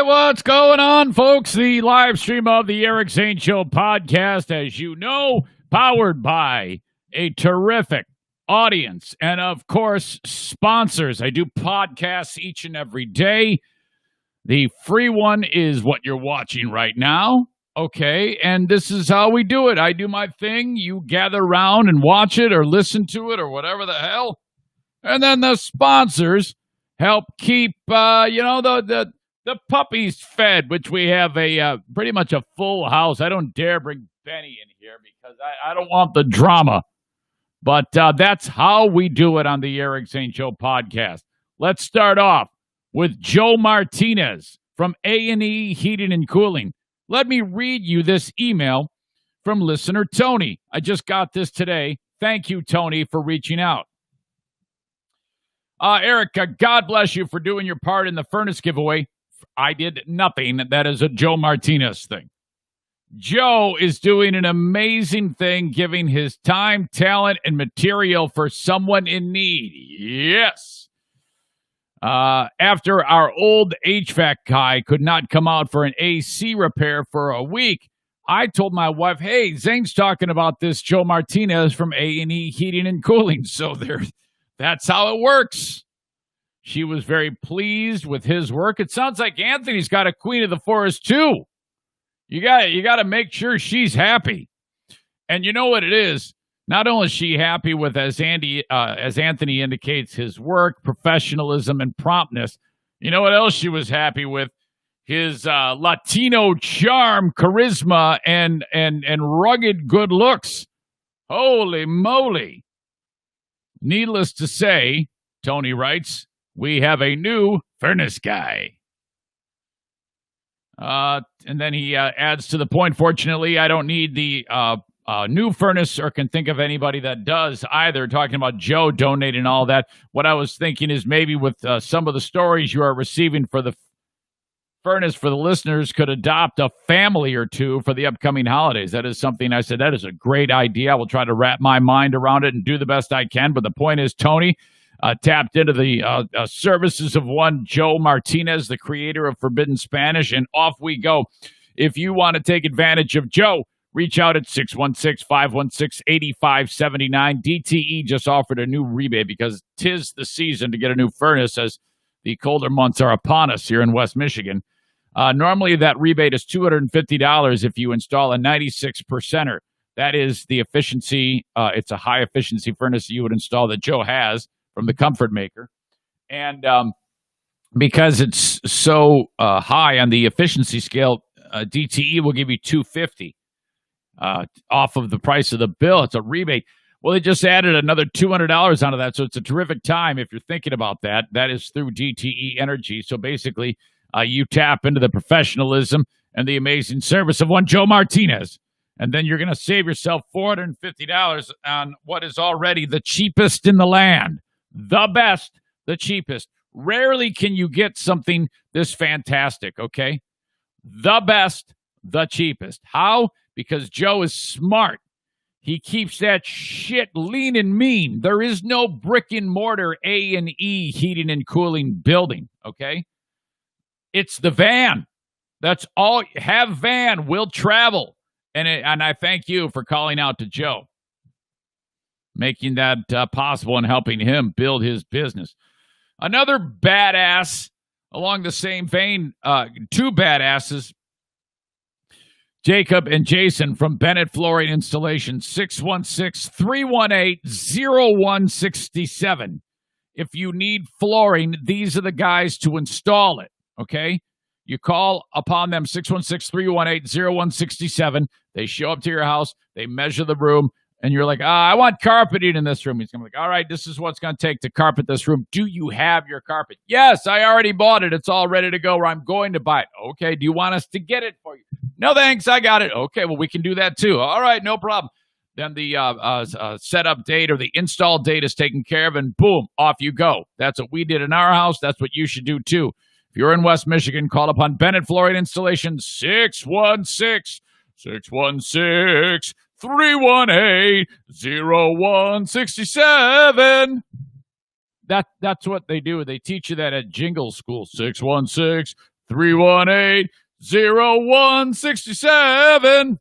what's going on, folks? The live stream of the Eric Zane Show podcast, as you know, powered by a terrific audience and, of course, sponsors. I do podcasts each and every day. The free one is what you're watching right now, okay? And this is how we do it. I do my thing. You gather around and watch it or listen to it or whatever the hell. And then the sponsors help keep, the puppies fed, which we have a pretty much a full house. I don't dare bring Benny in here because I don't want the drama. But that's how we do it on the Eric Zane Show podcast. Let's start off with Joe Martinez from A&E Heating and Cooling. Let me read you this email from listener Tony. I just got this today. Thank you, Tony, for reaching out. Eric, God bless you for doing your part in the furnace giveaway. I did nothing. That is a Joe Martinez thing. Joe is doing an amazing thing, giving his time, talent, and material for someone in need. Yes. After our old HVAC guy could not come out for an AC repair for a week, I told my wife, hey, Zane's talking about this Joe Martinez from A&E Heating and Cooling. So that's how it works. She was very pleased with his work. It sounds like Anthony's got a Queen of the Forest too. You got to make sure she's happy. And you know what it is? Not only is she happy with, as Anthony indicates, his work, professionalism, and promptness. You know what else she was happy with? His Latino charm, charisma, and rugged good looks. Holy moly. Needless to say, Tony writes, we have a new furnace guy. And then he adds to the point, fortunately, I don't need the new furnace or can think of anybody that does either. Talking about Joe donating all that. What I was thinking is maybe with some of the stories you are receiving for the furnace for the listeners could adopt a family or two for the upcoming holidays. That is something I said, that is a great idea. I will try to wrap my mind around it and do the best I can. But the point is, Tony tapped into the services of one Joe Martinez, the creator of Forbidden Spanish, and off we go. If you want to take advantage of Joe, reach out at 616-516-8579. DTE just offered a new rebate because 'tis the season to get a new furnace as the colder months are upon us here in West Michigan. Normally, that rebate is $250 if you install a 96%er. That is the efficiency. It's a high-efficiency furnace you would install that Joe has from the Comfort Maker. And because it's so high on the efficiency scale, DTE will give you $250 off of the price of the bill. It's a rebate. Well, they just added another $200 onto that, so it's a terrific time if you're thinking about that. That is through DTE Energy. So basically, you tap into the professionalism and the amazing service of one Joe Martinez, and then you're going to save yourself $450 on what is already the cheapest in the land. The best, the cheapest. Rarely can you get something this fantastic, okay? The best, the cheapest. How? Because Joe is smart. He keeps that shit lean and mean. There is no brick and mortar A&E Heating and Cooling building, okay? It's the van. That's all. Have van, will travel. And I thank you for calling out to Joe, making that possible and helping him build his business. Another badass along the same vein, two badasses, Jacob and Jason from Bennett Flooring Installation, 616-318-0167. If you need flooring, these are the guys to install it, okay? You call upon them, 616-318-0167. They show up to your house, they measure the room, and you're like, I want carpeting in this room. He's going to be like, all right, this is what's going to take to carpet this room. Do you have your carpet? Yes, I already bought it. It's all ready to go, or I'm going to buy it. Okay, do you want us to get it for you? No, thanks, I got it. Okay, well, we can do that too. All right, no problem. Then the setup date or the install date is taken care of, and boom, off you go. That's what we did in our house. That's what you should do too. If you're in West Michigan, call upon Bennett Flooring Installation, 616-318-0167. That's what they do. They teach you that at Jingle School, 616 616-318-0167.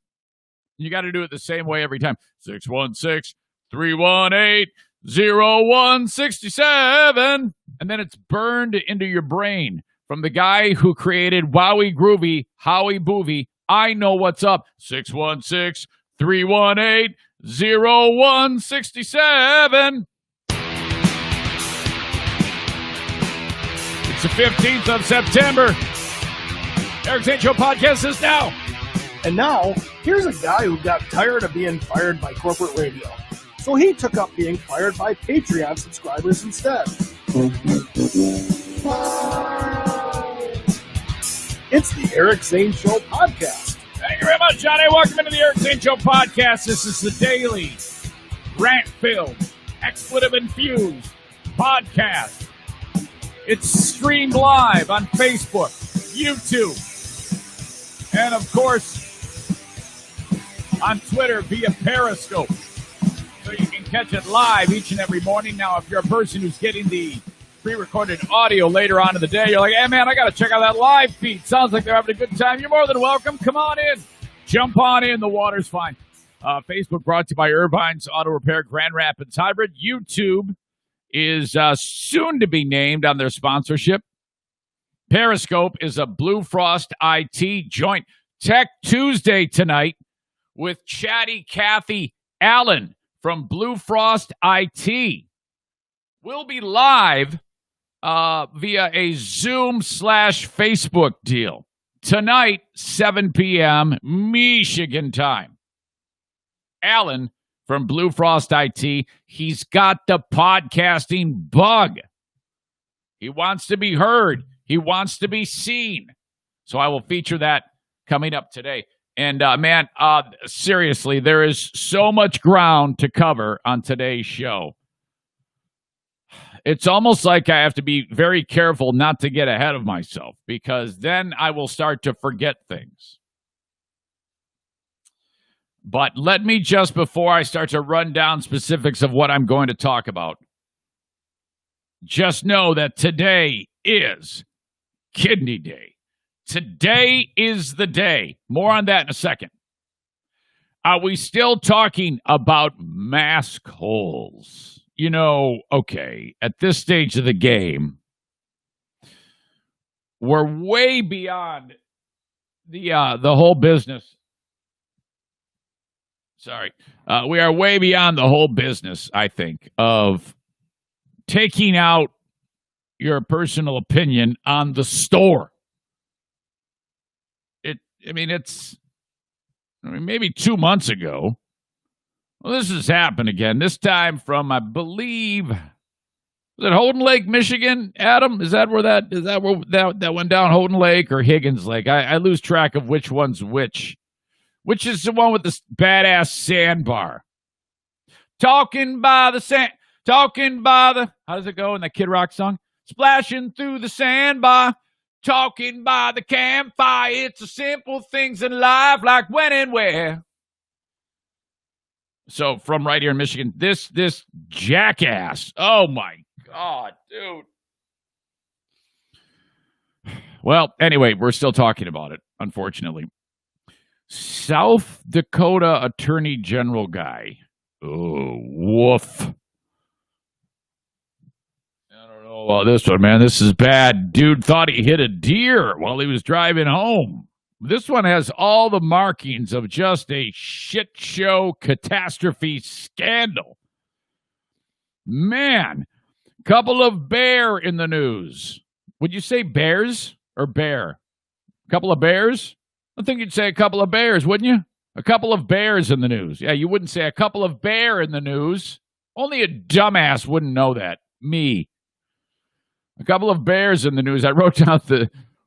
You got to do it the same way every time. 616-318-0167. And then it's burned into your brain from the guy who created Wowie Groovy, Howie Boovy. I know what's up. 616-318-0167. It's the 15th of September. Eric Zane Show podcast is now. And now, here's a guy who got tired of being fired by corporate radio. So he took up being fired by Patreon subscribers instead. It's the Eric Zane Show podcast. Thank you very much, Johnny. Welcome into the Eric Zane Show podcast. This is the daily rant-filled, expletive-infused podcast. It's streamed live on Facebook, YouTube, and, of course, on Twitter via Periscope. So you can catch it live each and every morning. Now, if you're a person who's getting the pre-recorded audio later on in the day, you're like, hey, man, I got to check out that live feed. Sounds like they're having a good time. You're more than welcome. Come on in. Jump on in. The water's fine. Facebook brought to you by Irvine's Auto Repair Grand Rapids Hybrid. YouTube is soon to be named on their sponsorship. Periscope is a Blue Frost IT joint. Tech Tuesday tonight with Chatty Kathy Allen from Blue Frost IT. We'll be live via a Zoom/Facebook deal tonight, 7 p.m. Michigan time. Allen from Blue Frost IT, he's got the podcasting bug. He wants to be heard. He wants to be seen. So I will feature that coming up today. And, man, seriously, there is so much ground to cover on today's show. It's almost like I have to be very careful not to get ahead of myself, because then I will start to forget things. But let me just, before I start to run down specifics of what I'm going to talk about, just know that today is Kidney Day. Today is the day. More on that in a second. Are we still talking about mask holes? You know, okay, at this stage of the game, we're way beyond the whole business. Sorry. We are way beyond the whole business, I think, of taking out your personal opinion on the store. Maybe 2 months ago. Well, this has happened again. This time from, I believe, was it Houghton Lake, Michigan? Adam, is that where that went down? Houghton Lake or Higgins Lake? I lose track of which one's which. Which is the one with this badass sandbar? Talking by the, how does it go in that Kid Rock song? Splashing through the sandbar. Talking by the campfire, it's the simple things in life, like when and where. So from right here in Michigan, this jackass. Oh my God, dude. Well, anyway, we're still talking about it, unfortunately. South Dakota Attorney General guy. Oh, woof. Oh, this one, man, this is bad. Dude thought he hit a deer while he was driving home. This one has all the markings of just a shit show catastrophe scandal. Man, couple of bear in the news. Would you say bears or bear? Couple of bears? I think you'd say a couple of bears, wouldn't you? A couple of bears in the news. Yeah, you wouldn't say a couple of bear in the news. Only a dumbass wouldn't know that. Me. A couple of bears in the news. I wrote down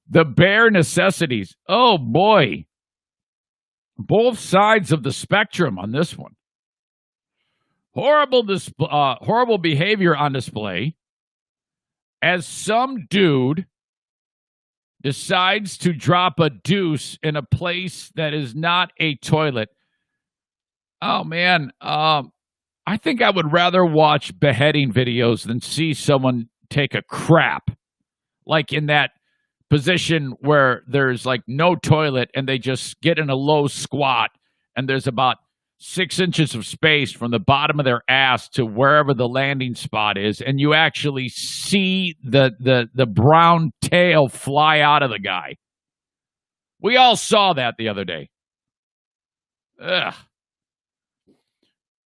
the bare necessities. Oh, boy. Both sides of the spectrum on this one. Horrible behavior on display as some dude decides to drop a deuce in a place that is not a toilet. Oh, man. I think I would rather watch beheading videos than see someone take a crap, like in that position where there's like no toilet and they just get in a low squat and there's about 6 inches of space from the bottom of their ass to wherever the landing spot is, and you actually see the brown tail fly out of the guy. We all saw that the other day. Ugh.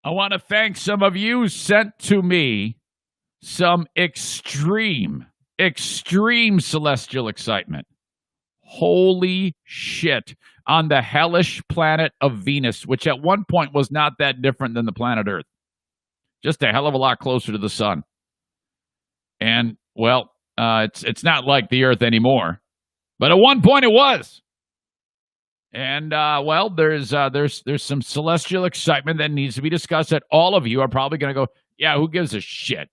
I want to thank some of you sent to me some extreme celestial excitement. Holy shit. On the hellish planet of Venus, which at one point was not that different than the planet Earth. Just a hell of a lot closer to the sun. And, well, it's not like the Earth anymore. But at one point it was. And, well, there's some celestial excitement that needs to be discussed that all of you are probably going to go, yeah, who gives a shit?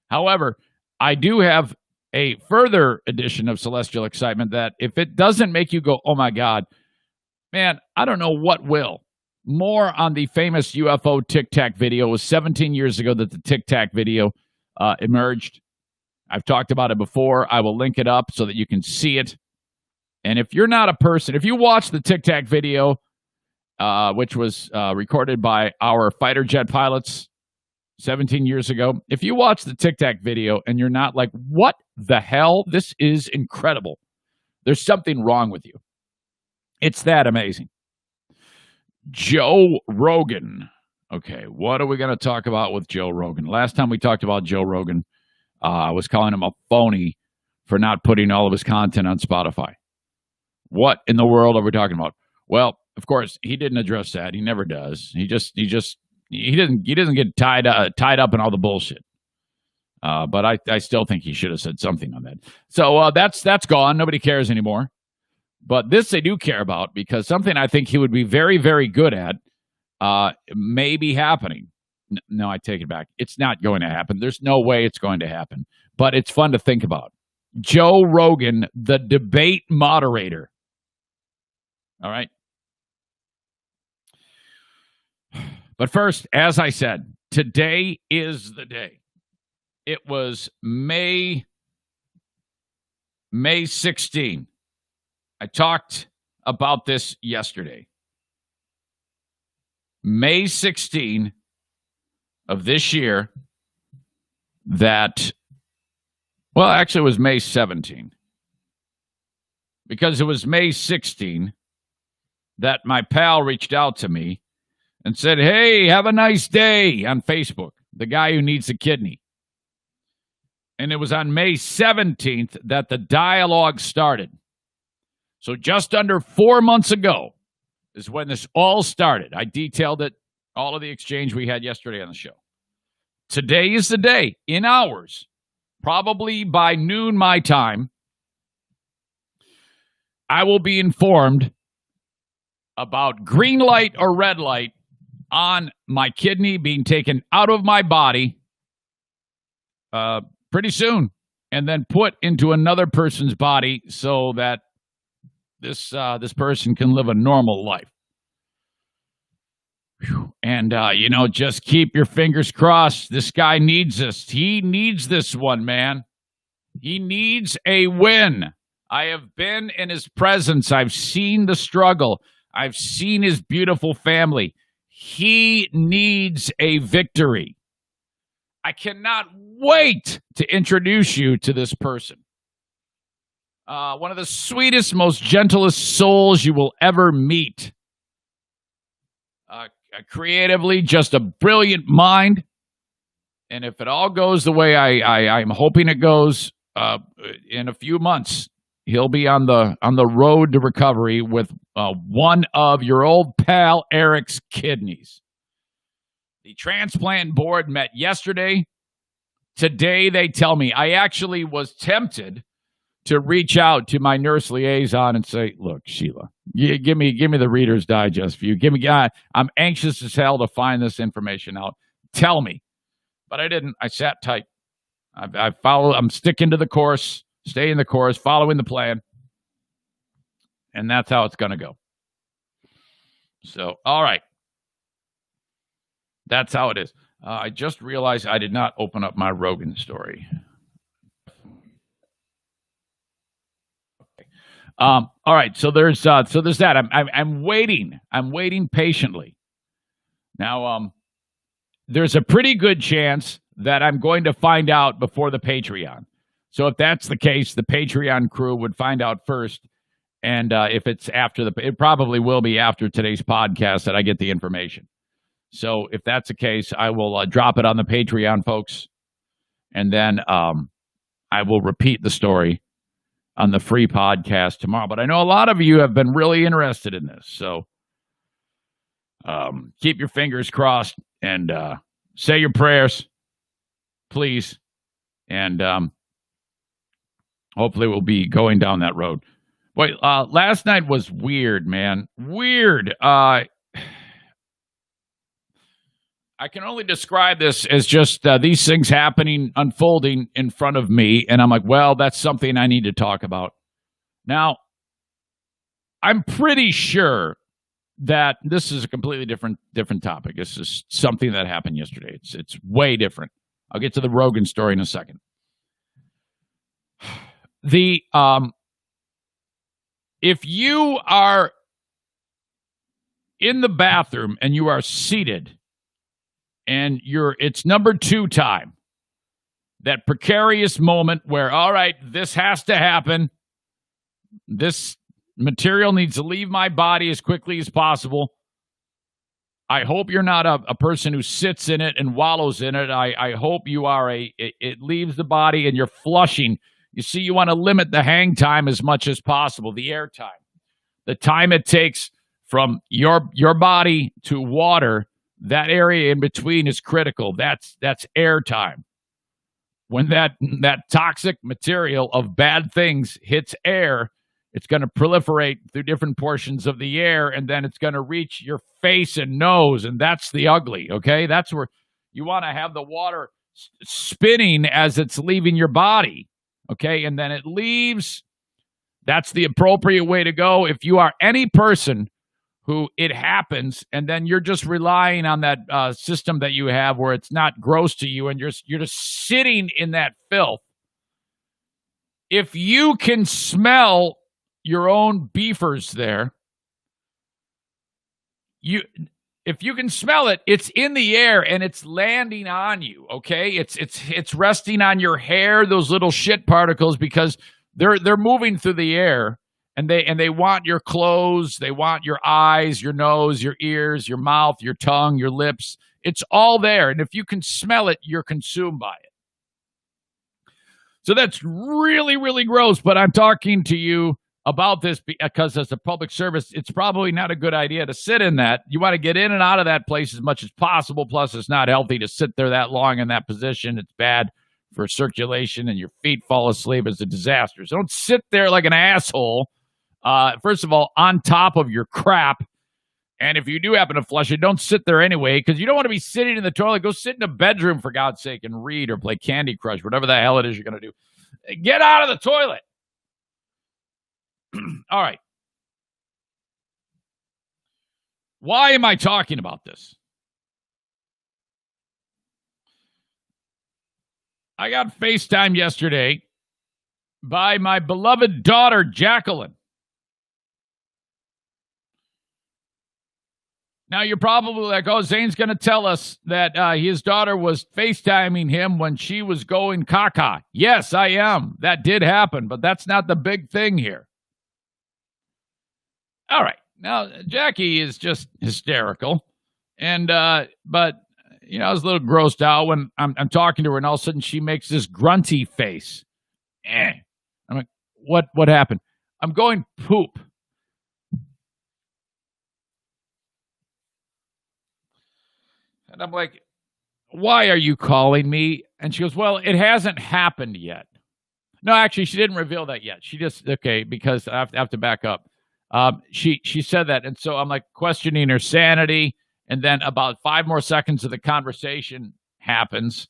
However, I do have a further edition of celestial excitement that if it doesn't make you go, oh my God, man, I don't know what will. More on the famous UFO Tic Tac video. It was 17 years ago that the Tic Tac video emerged. I've talked about it before. I will link it up so that you can see it. And if you're not a person, if you watch the Tic Tac video, which was recorded by our fighter jet pilots 17 years ago, if you watch the Tic Tac video and you're not like, what the hell? This is incredible. There's something wrong with you. It's that amazing. Joe Rogan. Okay, what are we going to talk about with Joe Rogan? Last time we talked about Joe Rogan, I was calling him a phony for not putting all of his content on Spotify. What in the world are we talking about? Well, of course, he didn't address that. He never does. He doesn't get tied up in all the bullshit. But I still think he should have said something on that. So that's gone. Nobody cares anymore. But this they do care about because something I think he would be very, very good at may be happening. No, I take it back. It's not going to happen. There's no way it's going to happen. But it's fun to think about. Joe Rogan, the debate moderator. All right. But first, as I said, today is the day. It was May 16. I talked about this yesterday. May 16 of this year, actually it was May 17. Because it was May 16 that my pal reached out to me and said, hey, have a nice day on Facebook, the guy who needs a kidney. And it was on May 17th that the dialogue started. So just under 4 months ago is when this all started. I detailed it, all of the exchange we had yesterday on the show. Today is the day, in hours, probably by noon my time, I will be informed about green light or red light on my kidney being taken out of my body pretty soon and then put into another person's body so that this person can live a normal life. Whew. And, just keep your fingers crossed. This guy needs this. He needs this one, man. He needs a win. I have been in his presence. I've seen the struggle. I've seen his beautiful family. He needs a victory. I cannot wait to introduce you to this person. One of the sweetest, most gentlest souls you will ever meet. Creatively, just a brilliant mind. And if it all goes the way I'm hoping it goes, in a few months, he'll be on the road to recovery with one of your old pal Eric's kidneys. The transplant board met yesterday. Today, they tell me, I actually was tempted to reach out to my nurse liaison and say, look, Sheila, give me the Reader's Digest view. I'm anxious as hell to find this information out. Tell me. But I didn't. I sat tight. I'm sticking to the course, staying the course, following the plan. And that's how it's going to go. So, all right. That's how it is. I just realized I did not open up my Rogan story. All right, so there's that. I'm waiting. I'm waiting patiently. Now, there's a pretty good chance that I'm going to find out before the Patreon. So if that's the case, the Patreon crew would find out first. And if it's after it probably will be after today's podcast that I get the information. So if that's the case, I will drop it on the Patreon, folks. And then I will repeat the story on the free podcast tomorrow. But I know a lot of you have been really interested in this. So keep your fingers crossed and say your prayers, please. And hopefully we'll be going down that road. Boy, last night was weird, man. Weird. I can only describe this as just these things happening, unfolding in front of me. And I'm like, well, that's something I need to talk about. Now, I'm pretty sure that this is a completely different topic. This is something that happened yesterday. It's way different. I'll get to the Rogan story in a second. If you are in the bathroom and you are seated and it's number 2 time, that precarious moment where, all right, this has to happen. This material needs to leave my body as quickly as possible. I hope you're not a person who sits in it and wallows in it. I hope you are it leaves the body and you're flushing. You see, you want to limit the hang time as much as possible, the air time. The time it takes from your body to water, that area in between is critical. That's air time. When that toxic material of bad things hits air, it's going to proliferate through different portions of the air, and then it's going to reach your face and nose, and that's the ugly, okay? That's where you want to have the water spinning as it's leaving your body. Okay, and then it leaves. That's the appropriate way to go. If you are any person who it happens, and then you're just relying on that system that you have where it's not gross to you, and you're just sitting in that filth. If you can smell your own beefers there, if you can smell it, it's in the air and it's landing on you, okay? It's resting on your hair, those little shit particles, because they're moving through the air, and they want your clothes, they want your eyes, your nose, your ears, your mouth, your tongue, your lips. It's all there, and if you can smell it, you're consumed by it. So that's really, really gross, but I'm talking to you about this because as a public service, it's probably not a good idea to sit in that. You want to get in and out of that place as much as possible. Plus, it's not healthy to sit there that long in that position. It's bad for circulation, and your feet fall asleep. It's a disaster. So don't sit there like an asshole, first of all, on top of your crap. And if you do happen to flush it, don't sit there anyway, because you don't want to be sitting in the toilet. Go sit in a bedroom, for God's sake, and read or play Candy Crush, whatever the hell it is you're going to do. Get out of the toilet. All right. Why am I talking about this? I got FaceTime yesterday by my beloved daughter, Jacqueline. Now, you're probably like, oh, Zane's going to tell us that his daughter was FaceTiming him when she was going caca. Yes, I am. That did happen, but that's not the big thing here. All right. Now, Jackie is just hysterical. And, but, you know, I was a little grossed out when I'm talking to her, and all of a sudden she makes this grunty face. I'm like, what happened? I'm going poop. And I'm like, why are you calling me? And she goes, well, it hasn't happened yet. No, actually, she didn't reveal that yet. She just, okay, because I have to back up. She said that, and so I'm like questioning her sanity, and then about 5 more seconds of the conversation happens,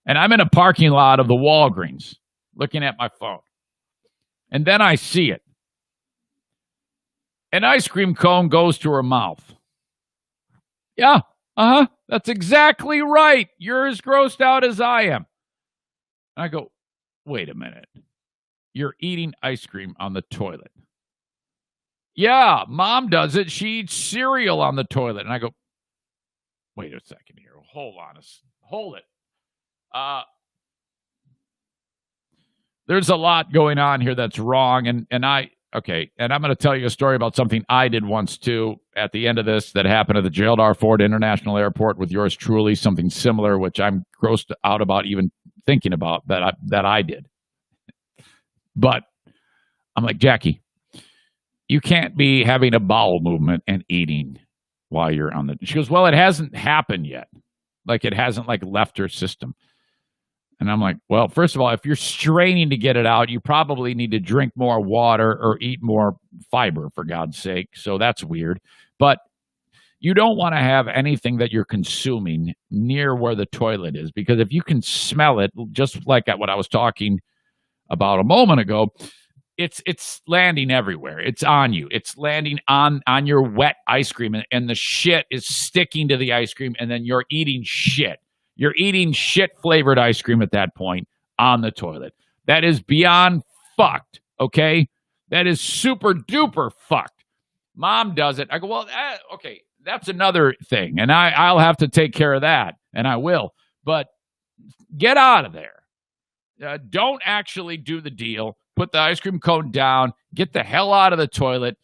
and I'm in a parking lot of the Walgreens looking at my phone, and then I see it. An ice cream cone goes to her mouth. Yeah, that's exactly right. You're as grossed out as I am. And I go, wait a minute. You're eating ice cream on the toilet. Yeah, mom does it. She eats cereal on the toilet. And I go, wait a second here. Hold on. Hold it. There's a lot going on here that's wrong. And I'm going to tell you a story about something I did once, too, at the end of this that happened at the Gerald R. Ford International Airport with yours truly, something similar, which I'm grossed out about even thinking about that I did. But I'm like, Jackie, you can't be having a bowel movement and eating while you're on the... She goes, well, it hasn't happened yet. Like, it hasn't, left her system. And I'm like, well, first of all, if you're straining to get it out, you probably need to drink more water or eat more fiber, for God's sake. So that's weird. But you don't want to have anything that you're consuming near where the toilet is, because if you can smell it, just like what I was talking about a moment ago, it's landing everywhere. It's on you. It's landing on your wet ice cream, and the shit is sticking to the ice cream, and then you're eating shit. You're eating shit-flavored ice cream at that point on the toilet. That is beyond fucked, okay? That is super-duper fucked. Mom does it. I go, well, okay, that's another thing, and I'll have to take care of that, and I will. But get out of there. Don't actually do the deal. Put the ice cream cone down. Get the hell out of the toilet.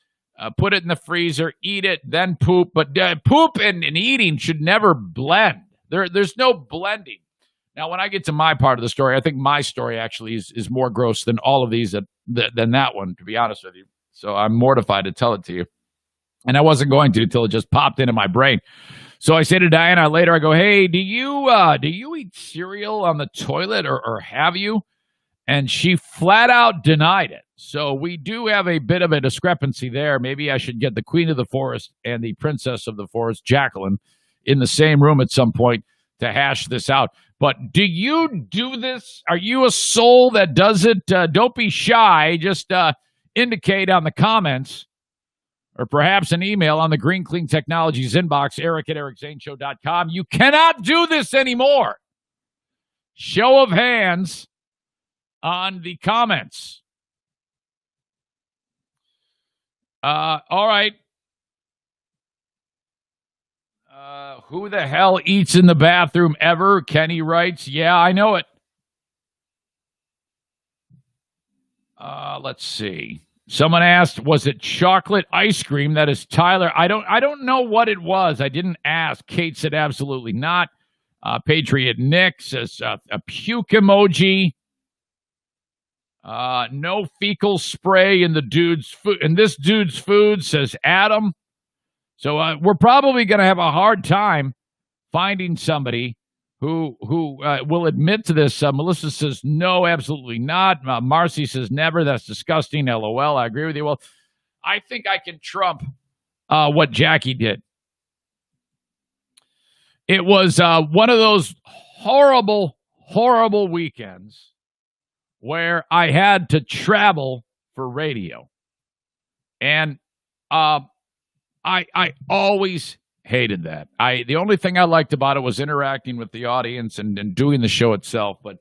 Put it in the freezer. Eat it, then poop. But poop and eating should never blend. There's no blending. Now, when I get to my part of the story, I think my story actually is more gross than all of these than that one, to be honest with you. So I'm mortified to tell it to you. And I wasn't going to until it just popped into my brain. So I say to Diana later, I go, hey, do you eat cereal on the toilet or have you? And she flat out denied it. So we do have a bit of a discrepancy there. Maybe I should get the queen of the forest and the princess of the forest, Jacqueline, in the same room at some point to hash this out. But do you do this? Are you a soul that does it? Don't be shy. Just indicate on the comments or perhaps an email on the Green Clean Technologies inbox, eric@ericzaneshow.com. You cannot do this anymore. Show of hands on the comments. All right. Who the hell eats in the bathroom ever? Kenny writes, yeah, I know it. Let's see. Someone asked, was it chocolate ice cream? That is Tyler. I don't know what it was. I didn't ask. Kate said absolutely not. Patriot Nick says a puke emoji. No fecal spray in the dude's food. In this dude's food, says Adam. So we're probably going to have a hard time finding somebody who will admit to this. Melissa says, no, absolutely not. Marcy says, never. That's disgusting. LOL. I agree with you. Well, I think I can trump what Jackie did. It was one of those horrible, horrible weekends where I had to travel for radio. And I always hated that. The only thing I liked about it was interacting with the audience and doing the show itself. But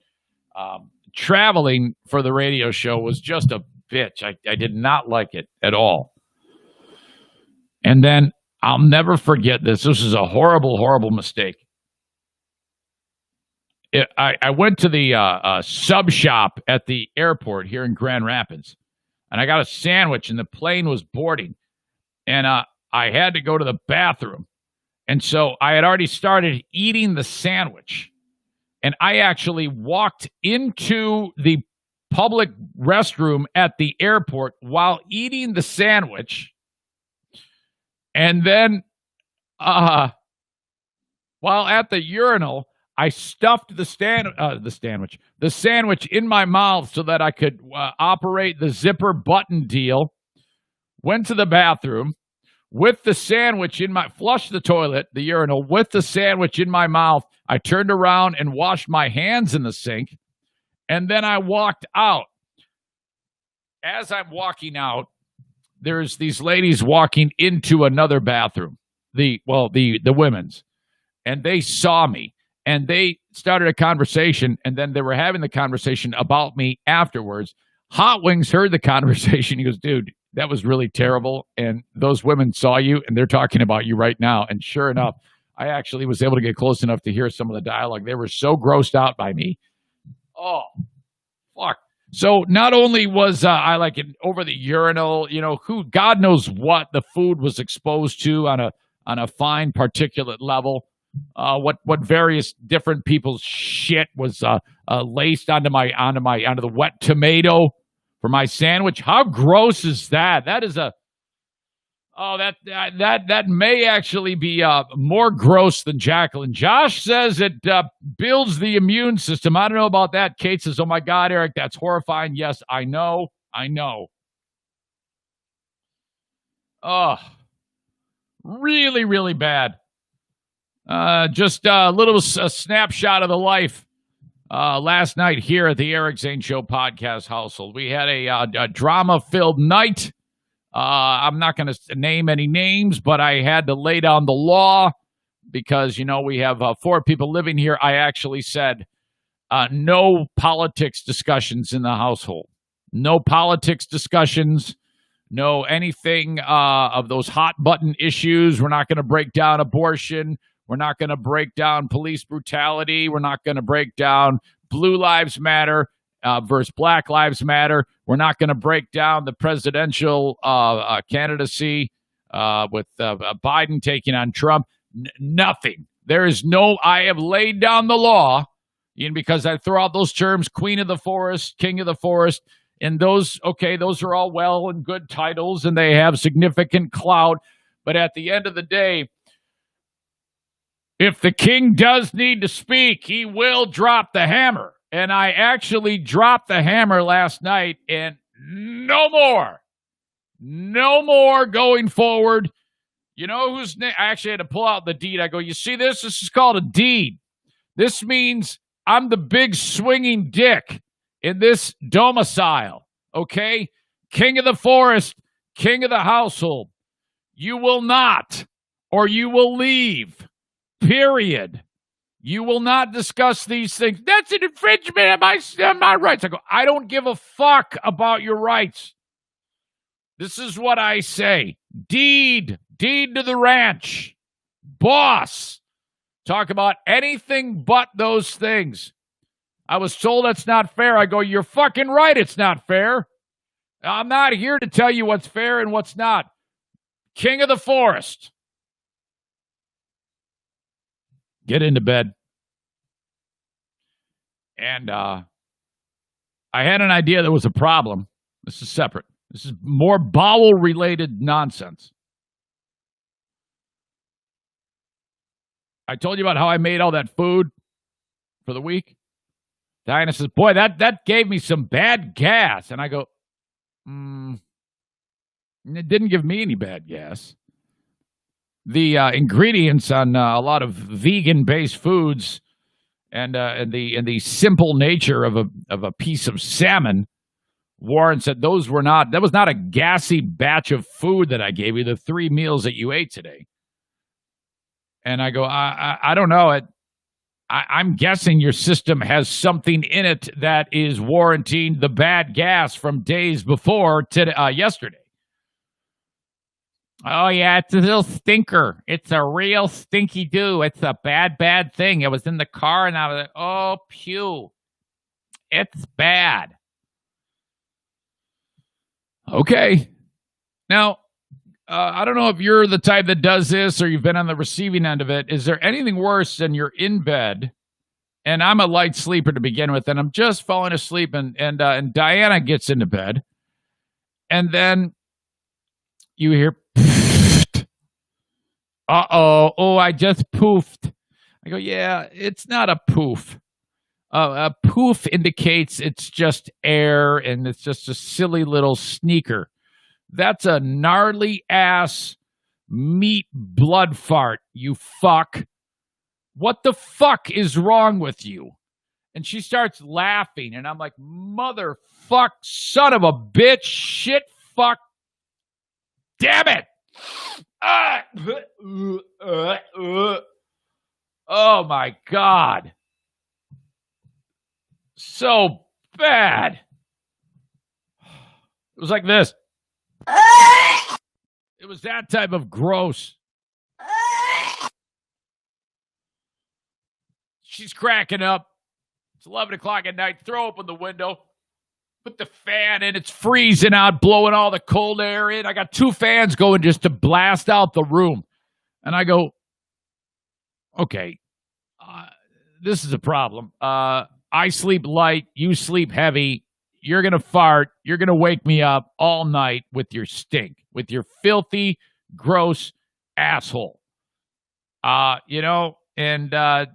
traveling for the radio show was just a bitch. I did not like it at all. And then I'll never forget this. This is a horrible, horrible mistake. I went to the sub shop at the airport here in Grand Rapids, and I got a sandwich, and the plane was boarding. And I had to go to the bathroom. And so I had already started eating the sandwich. And I actually walked into the public restroom at the airport while eating the sandwich. And then while at the urinal, I stuffed the sandwich in my mouth so that I could operate the zipper button deal. Went to the bathroom with the sandwich flushed the toilet, the urinal, with the sandwich in my mouth. I turned around and washed my hands in the sink, and then I walked out. As I'm walking out, there's these ladies walking into another bathroom, the women's, and they saw me, and they started a conversation, and then they were having the conversation about me afterwards. Hot Wings heard the conversation. He goes, dude, That was really terrible. And those women saw you, and they're talking about you right now. And sure enough, I actually was able to get close enough to hear some of the dialogue. They were so grossed out by me. Oh, fuck. So not only was I like over the urinal, who God knows what the food was exposed to on a fine particulate level. What various different people's shit was laced onto the wet tomato for my sandwich. How gross is that? That is that may actually be more gross than Jacqueline. Josh says it builds the immune system. I don't know about that. Kate says, "Oh my God, Eric, that's horrifying." Yes, I know. Oh, really, really bad. Just a little snapshot of the life last night here at the Eric Zane Show podcast household. We had a drama-filled night. I'm not going to name any names, but I had to lay down the law because, we have 4 people living here. I actually said no politics discussions in the household. No politics discussions. No anything of those hot button issues. We're not going to break down abortion. We're not going to break down police brutality. We're not going to break down Blue Lives Matter versus Black Lives Matter. We're not going to break down the presidential candidacy with Biden taking on Trump. Nothing. There is I have laid down the law, because I throw out those terms, Queen of the Forest, King of the Forest, and those are all well and good titles, and they have significant clout. But at the end of the day, if the king does need to speak, he will drop the hammer. And I actually dropped the hammer last night, and no more. No more going forward. You know whose name? I actually had to pull out the deed. I go, you see this? This is called a deed. This means I'm the big swinging dick in this domicile, okay? King of the forest, king of the household. You will not, or you will leave, period. You will not discuss these things. That's an infringement of my rights. I go, I don't give a fuck about your rights. This is what I say. Deed to the ranch. Boss. Talk about anything but those things. I was told that's not fair. I go, you're fucking right, it's not fair. I'm not here to tell you what's fair and what's not. King of the forest. Get into bed. And I had an idea there was a problem. This is separate. This is more bowel-related nonsense. I told you about how I made all that food for the week. Diana says, boy, that gave me some bad gas. And I go, it didn't give me any bad gas. The ingredients on a lot of vegan-based foods and the simple nature of a piece of salmon, Warren said that was not a gassy batch of food that I gave you, the 3 meals that you ate today. And I go, I don't know. I'm guessing your system has something in it that is warranting the bad gas from days before yesterday. Oh, yeah, it's a little stinker. It's a real stinky do. It's a bad, bad thing. It was in the car, and I was like, oh, pew. It's bad. Okay. Now, I don't know if you're the type that does this or you've been on the receiving end of it. Is there anything worse than you're in bed, and I'm a light sleeper to begin with, and I'm just falling asleep, and Diana gets into bed, and then you hear, uh-oh, I just poofed. I go, yeah, it's not a poof. A poof indicates it's just air, and it's just a silly little sneaker. That's a gnarly ass meat blood fart, you fuck. What the fuck is wrong with you? And she starts laughing, and I'm like, motherfuck, son of a bitch, shit, fuck, damn it. Oh my God. So bad. It was like this. It was that type of gross. She's cracking up. It's 11 o'clock at night. Throw open the window. Put the fan in. It's freezing out, blowing all the cold air in. I got 2 fans going just to blast out the room. And I go, okay, this is a problem. I sleep light. You sleep heavy. You're going to fart. You're going to wake me up all night with your stink, with your filthy, gross asshole. And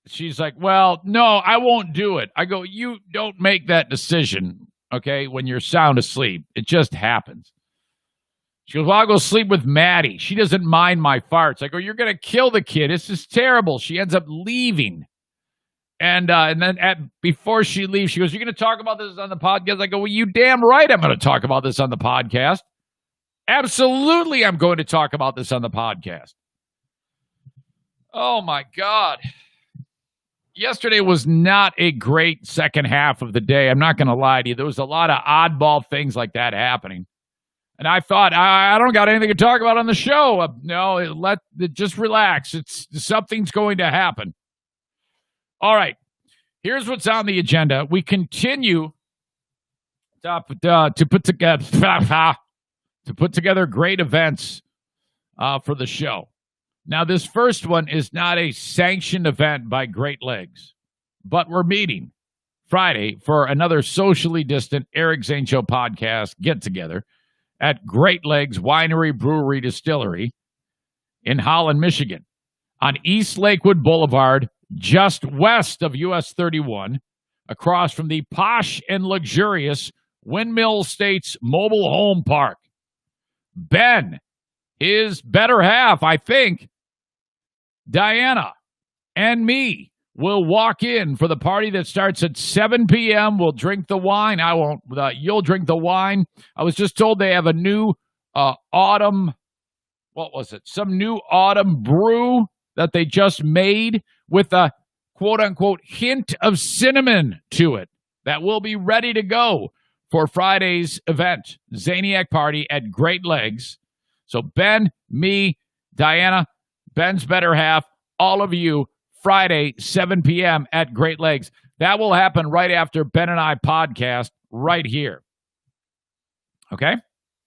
she's like, well, no, I won't do it. I go, you don't make that decision, okay, when you're sound asleep. It just happens. She goes, well, I'll go sleep with Maddie. She doesn't mind my farts. I go, you're going to kill the kid. This is terrible. She ends up leaving. And then before she leaves, she goes, you're going to talk about this on the podcast? I go, well, you damn right I'm going to talk about this on the podcast. Absolutely, I'm going to talk about this on the podcast. Oh, my God. Yesterday was not a great second half of the day. I'm not going to lie to you. There was a lot of oddball things like that happening. And I thought, I don't got anything to talk about on the show. Just relax. Something's going to happen. All right, here's what's on the agenda. We continue to put together great events for the show. Now, this first one is not a sanctioned event by Great Legs, but we're meeting Friday for another socially distant Eric Zane Show podcast get-together at Great Legs Winery, Brewery, Distillery in Holland, Michigan, on East Lakewood Boulevard, just west of US 31, across from the posh and luxurious Windmill Estates Mobile Home Park. Ben, his better half, I think, Diana, and me will walk in for the party that starts at 7 p.m. We'll drink the wine. I won't. You'll drink the wine. I was just told they have a new autumn, some new autumn brew that they just made with a quote-unquote hint of cinnamon to it that will be ready to go for Friday's event, Zaniac Party at Great Legs. So Ben, me, Diana, Ben's better half, all of you, Friday, 7 p.m. at Great Legs. That will happen right after Ben and I podcast right here. Okay?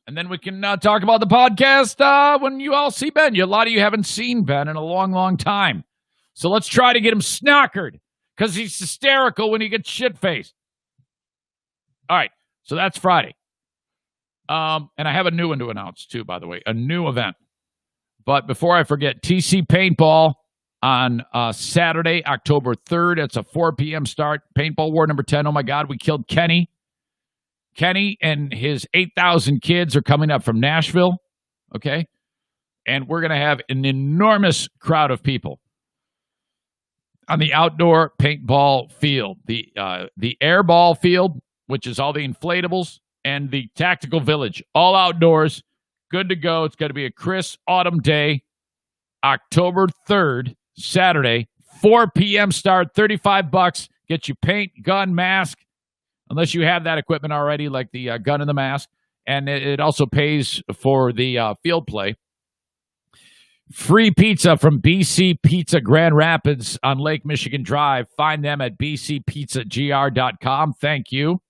And then we can talk about the podcast when you all see Ben. A lot of you haven't seen Ben in a long, long time. So let's try to get him snockered because he's hysterical when he gets shit-faced. All right, so that's Friday. And I have a new one to announce, too, by the way, a new event. But before I forget, TC Paintball on Saturday, October 3rd. It's a 4 p.m. start. Paintball War number 10. Oh, my God, we killed Kenny. Kenny and his 8,000 kids are coming up from Nashville, okay? And we're going to have an enormous crowd of people on the outdoor paintball field, the airball field, which is all the inflatables, and the tactical village, all outdoors, good to go. It's going to be a crisp autumn day, October 3rd, Saturday, 4 p.m. start, $35. Get you paint, gun, mask, unless you have that equipment already, like the gun and the mask. And it also pays for the field play. Free pizza from BC Pizza Grand Rapids on Lake Michigan Drive. Find them at bcpizzagr.com. Thank you.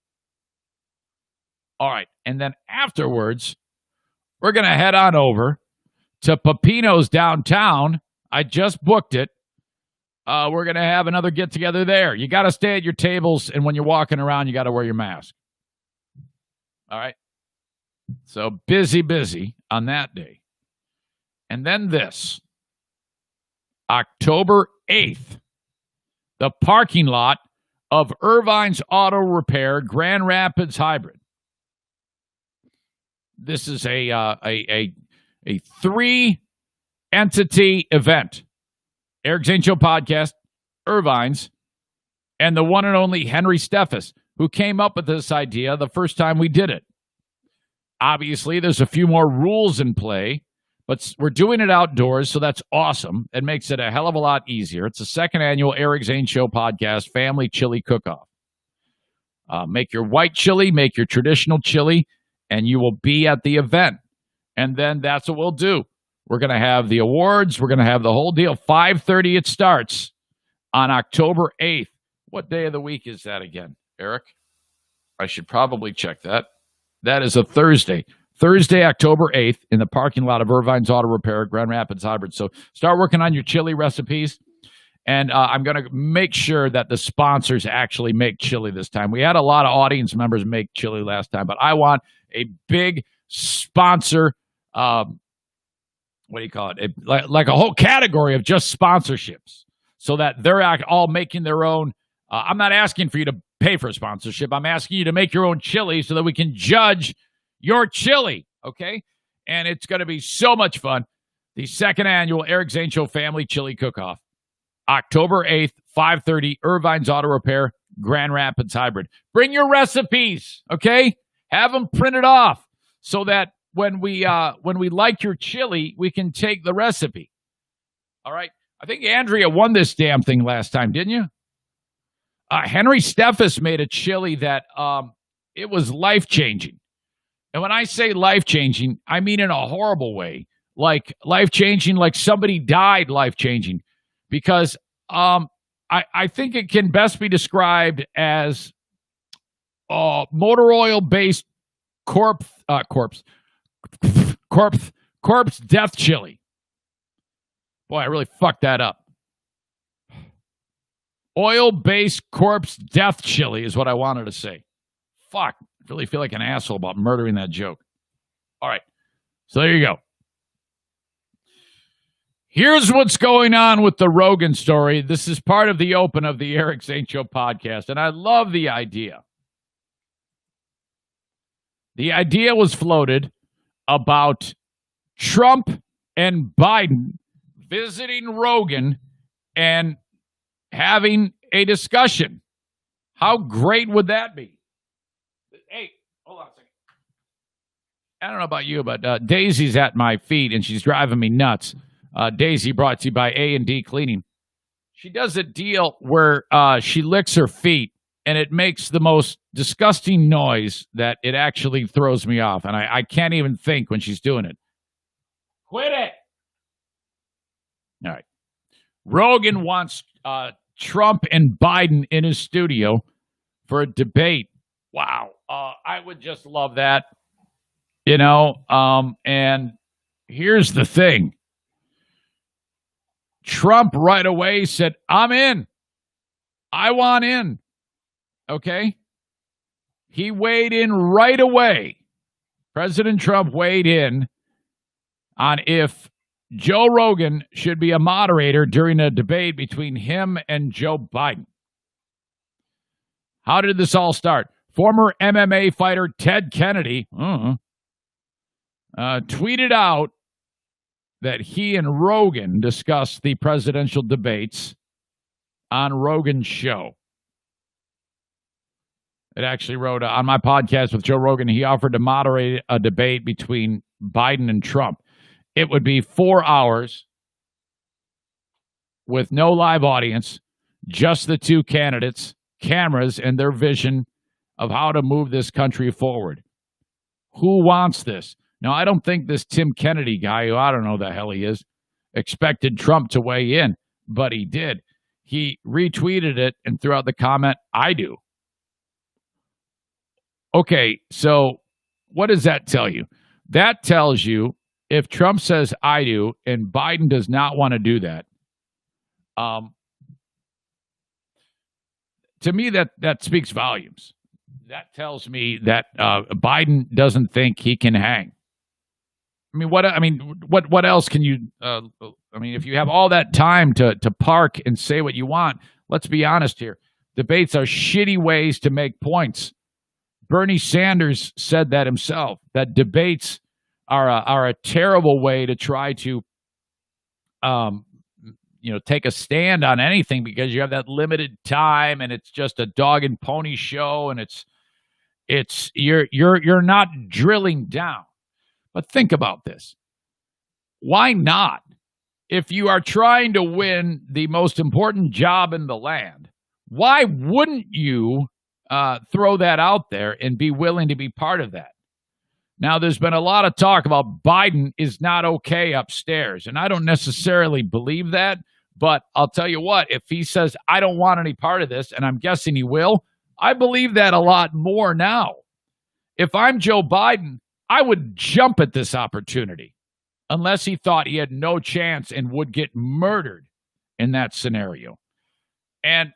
All right. And then afterwards, we're going to head on over to Pepino's downtown. I just booked it. We're going to have another get-together there. You got to stay at your tables, and when you're walking around, you got to wear your mask. All right? So busy on that day. And then this, October 8th, the parking lot of Irvine's Auto Repair Grand Rapids Hybrid. This is a three-entity event. Eric Zane Show podcast, Irvine's, and the one and only Henry Steffes, who came up with this idea the first time we did it. Obviously, there's a few more rules in play, but we're doing it outdoors, so that's awesome. It makes it a hell of a lot easier. It's the second annual Eric Zane Show podcast family chili cook-off. Make your white chili, make your traditional chili, and you will be at the event. And then that's what we'll do. We're going to have the awards. We're going to have the whole deal. 5:30 it starts on October 8th. What day of the week is that again, Eric? I should probably check that. That is a Thursday. Thursday, October 8th, in the parking lot of Irvine's Auto Repair, Grand Rapids Hybrid. So start working on your chili recipes. And I'm going to make sure that the sponsors actually make chili this time. We had a lot of audience members make chili last time, but I want a big sponsor, what do you call it? Like a whole category of just sponsorships so that they're all making their own. I'm not asking for you to pay for a sponsorship. I'm asking you to make your own chili so that we can judge your chili, okay? And it's going to be so much fun. The second annual Eric Zane Show Family Chili Cook-Off. October 8th, 5:30, Irvine's Auto Repair, Grand Rapids Hybrid. Bring your recipes, okay? Have them printed off so that when we like your chili, we can take the recipe. All right? I think Andrea won this damn thing last time, didn't you? Henry Steffes made a chili that it was life-changing. And when I say life-changing, I mean in a horrible way. Like life-changing, like somebody died life-changing. Because I think it can best be described as motor oil-based corpse death chili. Boy, I really fucked that up. Oil-based corpse death chili is what I wanted to say. Fuck. I really feel like an asshole about murdering that joke. All right. So there you go. Here's what's going on with the Rogan story. This is part of the open of the Eric Zane Show podcast, and I love the idea. The idea was floated about Trump and Biden visiting Rogan and having a discussion. How great would that be? Hey, hold on a second. I don't know about you, but Daisy's at my feet, and she's driving me nuts. Daisy brought to you by A&D Cleaning. She does a deal where she licks her feet, and it makes the most disgusting noise that it actually throws me off. And I can't even think when she's doing it. Quit it! All right. Rogan wants Trump and Biden in his studio for a debate. Wow. I would just love that. You know, and here's the thing. Trump right away said, I'm in. I want in. Okay? He weighed in right away. President Trump weighed in on if Joe Rogan should be a moderator during a debate between him and Joe Biden. How did this all start? Former MMA fighter Ted Kennedy tweeted out that he and Rogan discussed the presidential debates on Rogan's show. It actually wrote, on my podcast with Joe Rogan, he offered to moderate a debate between Biden and Trump. It would be 4 hours with no live audience, just the two candidates, cameras, and their vision of how to move this country forward. Who wants this? Now, I don't think this Tim Kennedy guy, who I don't know the hell he is, expected Trump to weigh in, but he did. He retweeted it and threw out the comment, I do. Okay, so what does that tell you? That tells you if Trump says I do and Biden does not want to do that, to me that speaks volumes. That tells me that Biden doesn't think he can hang. What else can you? If you have all that time to park and say what you want, let's be honest here. Debates are shitty ways to make points. Bernie Sanders said that himself. That debates are a terrible way to try to, take a stand on anything because you have that limited time and it's just a dog and pony show and you're not drilling down. But think about this. Why not? If you are trying to win the most important job in the land, why wouldn't you throw that out there and be willing to be part of that? Now, there's been a lot of talk about Biden is not okay upstairs, and I don't necessarily believe that, but I'll tell you what, if he says, I don't want any part of this, and I'm guessing he will, I believe that a lot more now. If I'm Joe Biden, I would jump at this opportunity, unless he thought he had no chance and would get murdered in that scenario. And,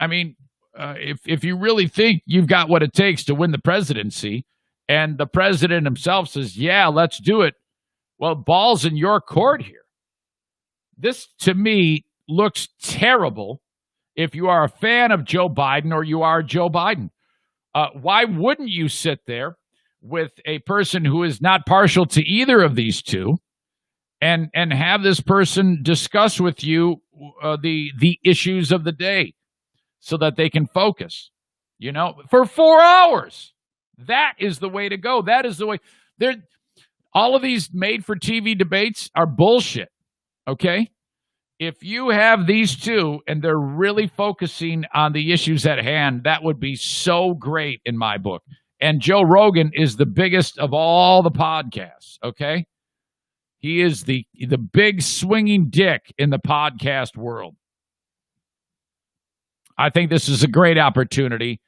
I mean, if you really think you've got what it takes to win the presidency, and the president himself says, yeah, let's do it, well, ball's in your court here. This, to me, looks terrible if you are a fan of Joe Biden or you are Joe Biden. Why wouldn't you sit there with a person who is not partial to either of these two and have this person discuss with you the issues of the day so that they can focus, for 4 hours? That is the way to go. That is the way. All of these made-for-TV debates are bullshit, okay? If you have these two and they're really focusing on the issues at hand, that would be so great in my book. And Joe Rogan is the biggest of all the podcasts, okay? He is the big swinging dick in the podcast world. I think this is a great opportunity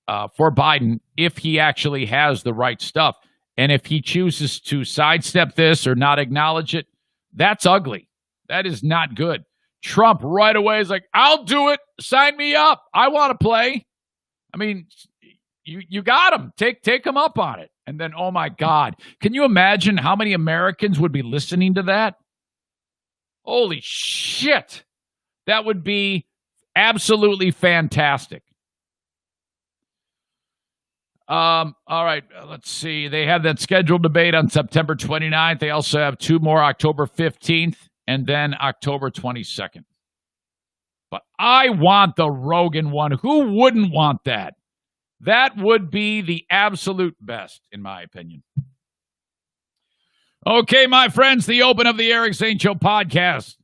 for Biden if he actually has the right stuff. And if he chooses to sidestep this or not acknowledge it, that's ugly. That is not good. Trump right away is like, I'll do it. Sign me up. I want to play. I mean, you got him. Take him up on it. And then, oh my God, can you imagine how many Americans would be listening to that? Holy shit. That would be absolutely fantastic. All right, let's see. They have that scheduled debate on September 29th. They also have two more, October 15th and then October 22nd. But I want the Rogan one. Who wouldn't want that? That would be the absolute best, in my opinion. Okay, my friends, the open of the Eric Zane Show podcast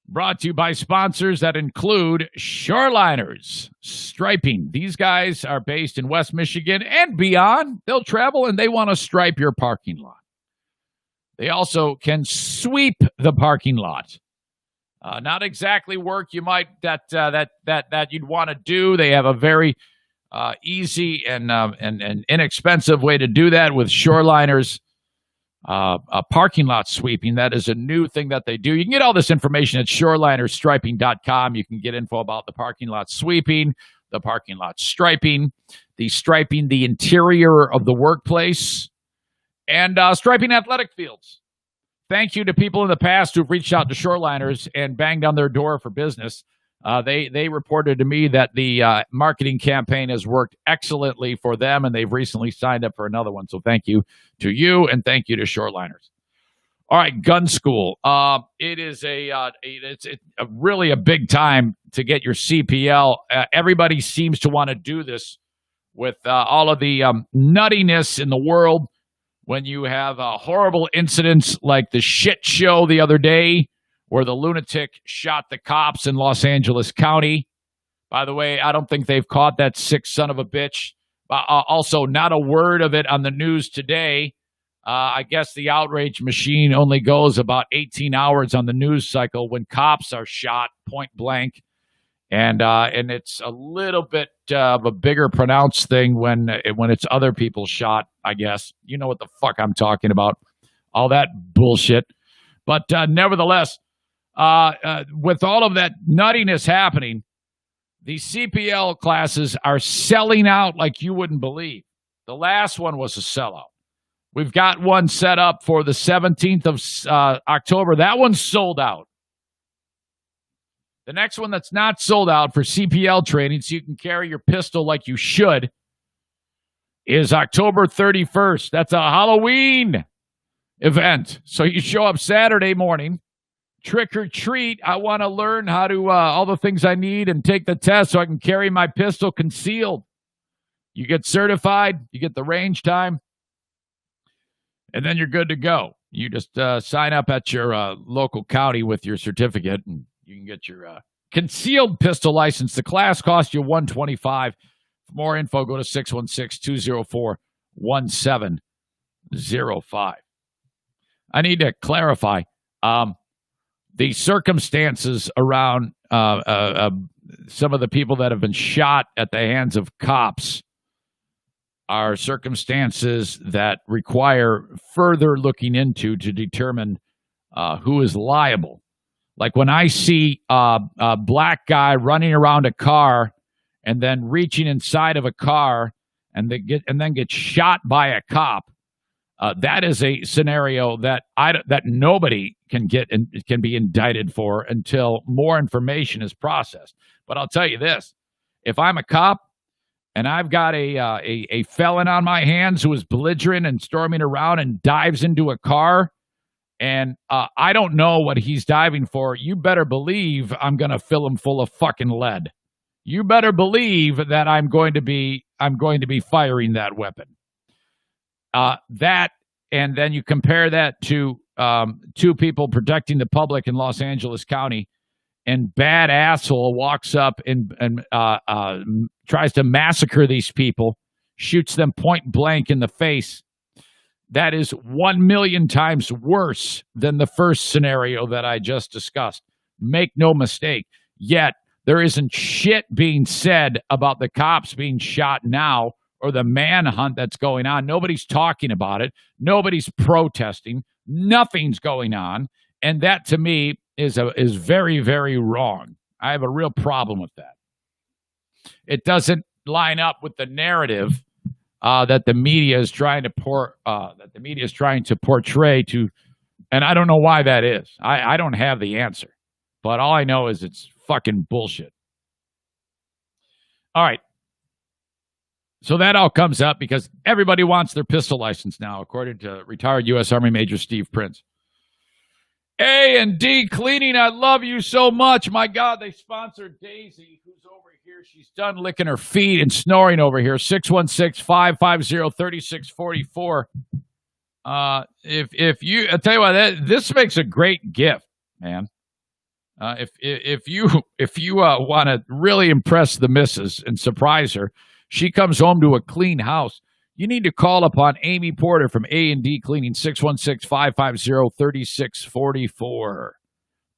brought to you by sponsors that include Shoreliners Striping. These guys are based in West Michigan and beyond. They'll travel and they want to stripe your parking lot. They also can sweep the parking lot. Not exactly work you might that you'd want to do. They have a very easy and inexpensive way to do that with Shoreliners. A parking lot sweeping. That is a new thing that they do. You can get all this information at shorelinerstriping.com. You can get info about the parking lot sweeping, the parking lot striping the interior of the workplace, and striping athletic fields. Thank you to people in the past who've reached out to Shoreliners and banged on their door for business. They reported to me that the marketing campaign has worked excellently for them, and they've recently signed up for another one. So thank you to you, and thank you to Shoreliners. All right, gun school. It is it's really a big time to get your CPL. Everybody seems to want to do this with all of the nuttiness in the world. When you have horrible incidents like the shit show the other day, where the lunatic shot the cops in Los Angeles County. By the way, I don't think they've caught that sick son of a bitch. Also, not a word of it on the news today. I guess the outrage machine only goes about 18 hours on the news cycle when cops are shot point blank. And it's a little bit of a bigger pronounced thing when it's other people shot, I guess. You know what the fuck I'm talking about. All that bullshit. But nevertheless, with all of that nuttiness happening, the CPL classes are selling out like you wouldn't believe. The last one was a sellout. We've got one set up for the 17th of October. That one's sold out. The next one that's not sold out for CPL training, so you can carry your pistol like you should, is October 31st. That's a Halloween event. So you show up Saturday morning, trick or treat. I want to learn how to all the things I need and take the test so I can carry my pistol concealed. You get certified, you get the range time, and then you're good to go. You just sign up at your local county with your certificate, and you can get your concealed pistol license. The class costs you $125. For more info, go to 616-204-1700. 05. I need to clarify the circumstances around some of the people that have been shot at the hands of cops are circumstances that require further looking into to determine who is liable. Like when I see a black guy running around a car and then reaching inside of a car and then get shot by a cop, that is a scenario that nobody can be indicted for until more information is processed. But I'll tell you this: if I'm a cop and I've got a felon on my hands who is belligerent and storming around and dives into a car, and I don't know what he's diving for, you better believe I'm going to fill him full of fucking lead. You better believe that I'm going to be firing that weapon. And then you compare that to two people protecting the public in Los Angeles County, and bad asshole walks up and tries to massacre these people, shoots them point blank in the face. That is 1 million times worse than the first scenario that I just discussed. Make no mistake. Yet, there isn't shit being said about the cops being shot now or the manhunt that's going on. Nobody's talking about it. Nobody's protesting. Nothing's going on. And that, to me, is very, very wrong. I have a real problem with that. It doesn't line up with the narrative that the media is trying to portray to, and I don't know why that is. I don't have the answer, but all I know is it's fucking bullshit. All right, so that all comes up because everybody wants their pistol license now, according to retired U.S. Army Major Steve Prince. A&D Cleaning, I love you so much. My God, they sponsored Daisy, who's over here. She's done licking her feet and snoring over here. 616-550-3644. If you, I'll tell you what, this makes a great gift, man. If you want to really impress the missus and surprise her, she comes home to a clean house. You need to call upon Amy Porter from A&D Cleaning, 616-550-3644.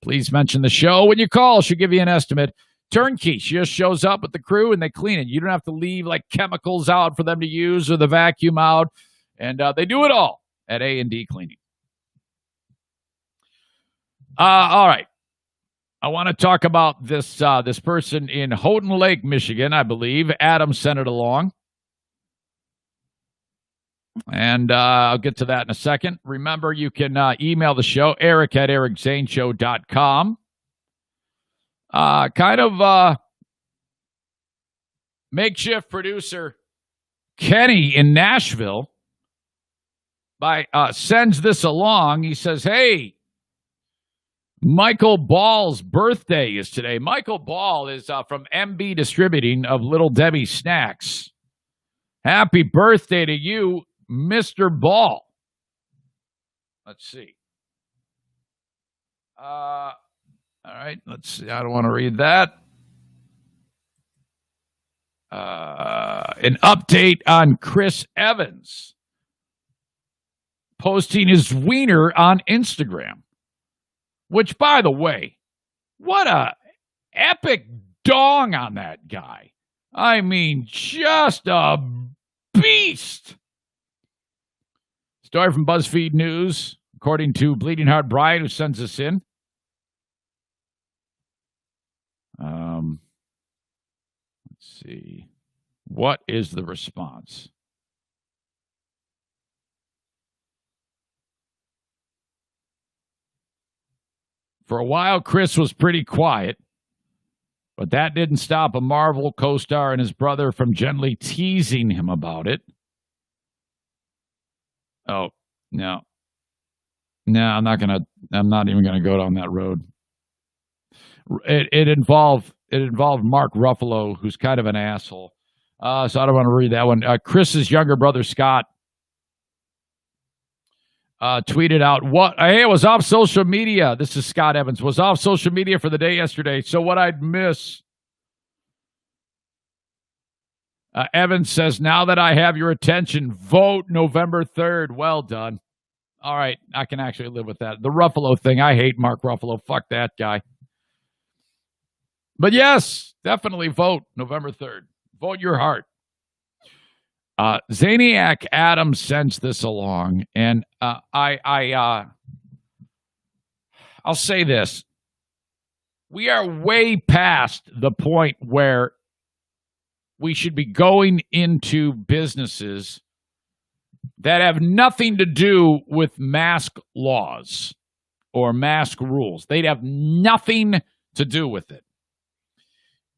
Please mention the show. When you call, she'll give you an estimate. Turnkey. She just shows up with the crew and they clean it. You don't have to leave like chemicals out for them to use or the vacuum out. And they do it all at A&D Cleaning. All right. I want to talk about this person in Houghton Lake, Michigan, I believe. Adam sent it along. And I'll get to that in a second. Remember, you can email the show, eric@ericzaneshow.com. Makeshift producer Kenny in Nashville sends this along. He says, hey, Michael Ball's birthday is today. Michael Ball is from MB Distributing of Little Debbie Snacks. Happy birthday to you, Mr. Ball. Let's see. All right, let's see. I don't want to read that. An update on Chris Evans posting his wiener on Instagram. Which, by the way, what a epic dong on that guy. I mean, just a beast. Story from BuzzFeed News, according to Bleeding Heart Brian, who sends us in. Let's see. What is the response? For a while, Chris was pretty quiet, but that didn't stop a Marvel co-star and his brother from gently teasing him about it. Oh, no. No, I'm not even gonna go down that road. It involved Mark Ruffalo, who's kind of an asshole. So I don't want to read that one. Chris's younger brother, Scott, tweeted out, hey, it was off social media. This is Scott Evans. Was off social media for the day yesterday. So what I'd miss. Evan says, now that I have your attention, vote November 3rd. Well done. All right, I can actually live with that. The Ruffalo thing, I hate Mark Ruffalo. Fuck that guy. But definitely vote November 3rd. Vote your heart. Zaniac Adams sends this along, and I'll say this. We are way past the point where we should be going into businesses that have nothing to do with mask laws or mask rules. They'd have nothing to do with it.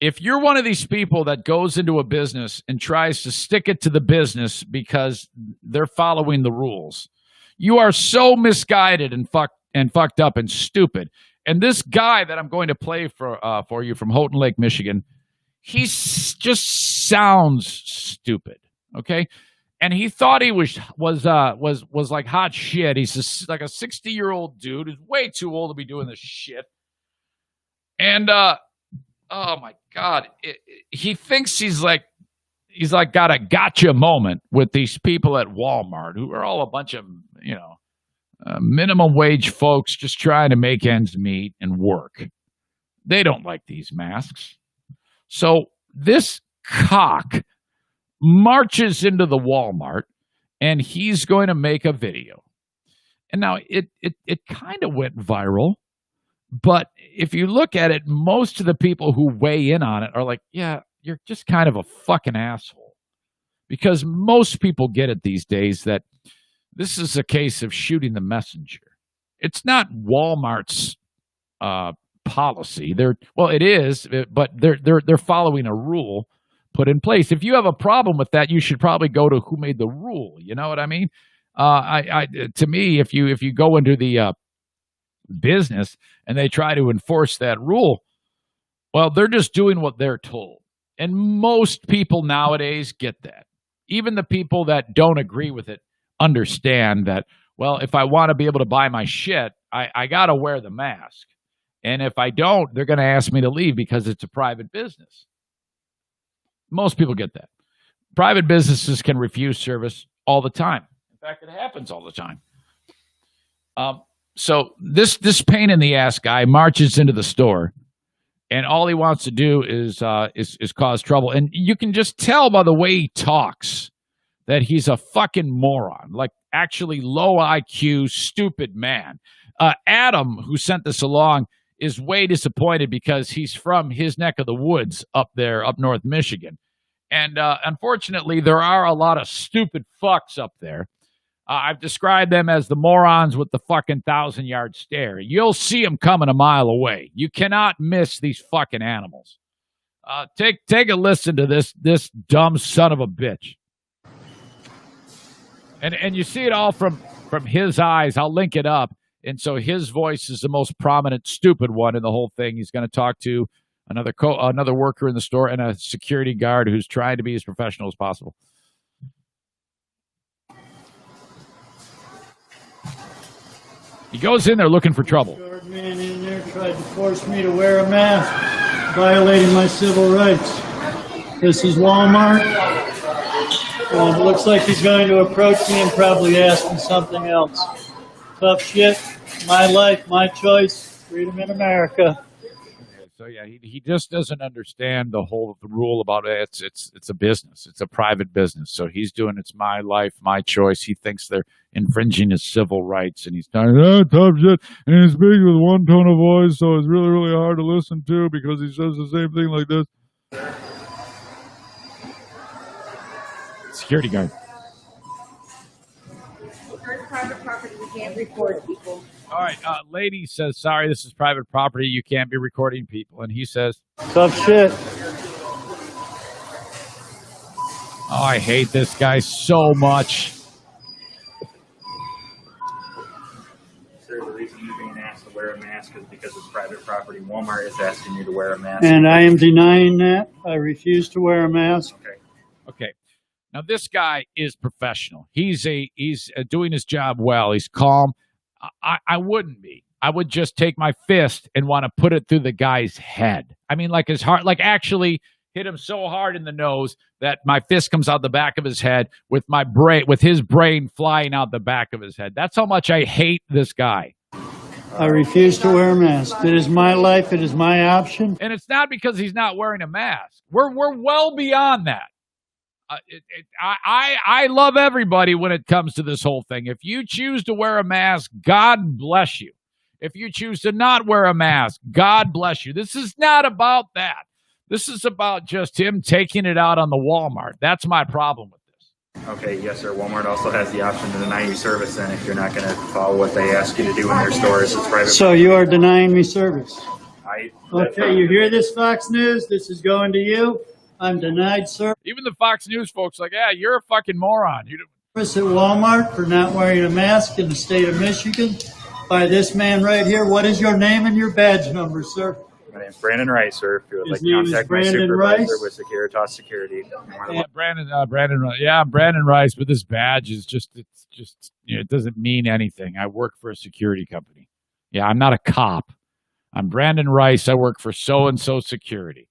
If you're one of these people that goes into a business and tries to stick it to the business because they're following the rules, you are so misguided and fucked up and stupid. And this guy that I'm going to play for you from Houghton Lake, Michigan, he just sounds stupid. Okay, and he thought he was like hot shit. He's like a 60-year-old dude who's way too old to be doing this shit. And oh my God, he thinks he's like got a gotcha moment with these people at Walmart who are all a bunch of minimum wage folks just trying to make ends meet and work. They don't like these masks. So this cock marches into the Walmart and he's going to make a video. And now it kind of went viral. But if you look at it, most of the people who weigh in on it are like, yeah, you're just kind of a fucking asshole. Because most people get it these days that this is a case of shooting the messenger. It's not Walmart's policy. It is, but they're following a rule put in place. If you have a problem with that, you should probably go to who made the rule. You know what I mean? To me, if you go into the business and they try to enforce that rule, well, they're just doing what they're told. And most people nowadays get that. Even the people that don't agree with it understand that, well, if I want to be able to buy my shit, I got to wear the mask. And if I don't, they're going to ask me to leave because it's a private business. Most people get that. Private businesses can refuse service all the time. In fact, it happens all the time. So this pain in the ass guy marches into the store, and all he wants to do is cause trouble. And you can just tell by the way he talks that he's a fucking moron, like actually low IQ, stupid man. Adam, who sent this along, is way disappointed because he's from his neck of the woods up there, up north Michigan. And unfortunately, there are a lot of stupid fucks up there. I've described them as the morons with the fucking 1,000-yard stare. You'll see them coming a mile away. You cannot miss these fucking animals. Take a listen to this dumb son of a bitch. And you see it all from his eyes. I'll link it up. And so his voice is the most prominent stupid one in the whole thing. He's going to talk to another worker in the store and a security guard who's trying to be as professional as possible. He goes in there looking for trouble. Short man in there tried to force me to wear a mask, violating my civil rights. This is Walmart. And it looks like he's going to approach me and probably ask me something else. Tough shit. My life, my choice. Freedom in America. So yeah, he just doesn't understand the rule about it. It's a business. It's a private business. So he's doing it's my life, my choice. He thinks they're infringing his civil rights, and he's talking tough shit, and he speaks with one tone of voice, so it's really, really hard to listen to because he says the same thing like this. Security guard. Private property, we can't record people. All right, lady says, sorry, this is private property. You can't be recording people. And he says, Tough shit. oh, I hate this guy so much. Sir, the reason you're being asked to wear a mask is because it's private property. Walmart is asking you to wear a mask. And I am denying that. I refuse to wear a mask. Okay. Now, this guy is professional. He's doing his job well. He's calm. I wouldn't be. I would just take my fist and want to put it through the guy's head. I mean, like his heart, like actually hit him so hard in the nose that my fist comes out the back of his head with his brain flying out the back of his head. That's how much I hate this guy. I refuse to wear a mask. It is my life. It is my option. And it's not because he's not wearing a mask. We're well beyond that. I love everybody when it comes to this whole thing. If you choose to wear a mask, God bless you. If you choose to not wear a mask, God bless you. This is not about that. This is about just him taking it out on the Walmart. That's my problem with this. Okay, yes, sir. Walmart also has the option to deny you service then if you're not going to follow what they ask you to do in their stores. It's private. So you are denying me service. That's Okay, you hear this, Fox News? This is going to you. I'm denied service Even the Fox News folks like, yeah, you're a fucking moron. at Walmart for not wearing a mask in the state of Michigan by this man right here. What is your name and your badge number, sir? My name's Brandon Rice, sir. If you would His like to name is contact my Brandon supervisor Rice? with Securitas Security. Yeah, Brandon Rice, but this badge is it doesn't mean anything. I work for a security company. Yeah, I'm not a cop. I'm Brandon Rice. I work for so-and-so security.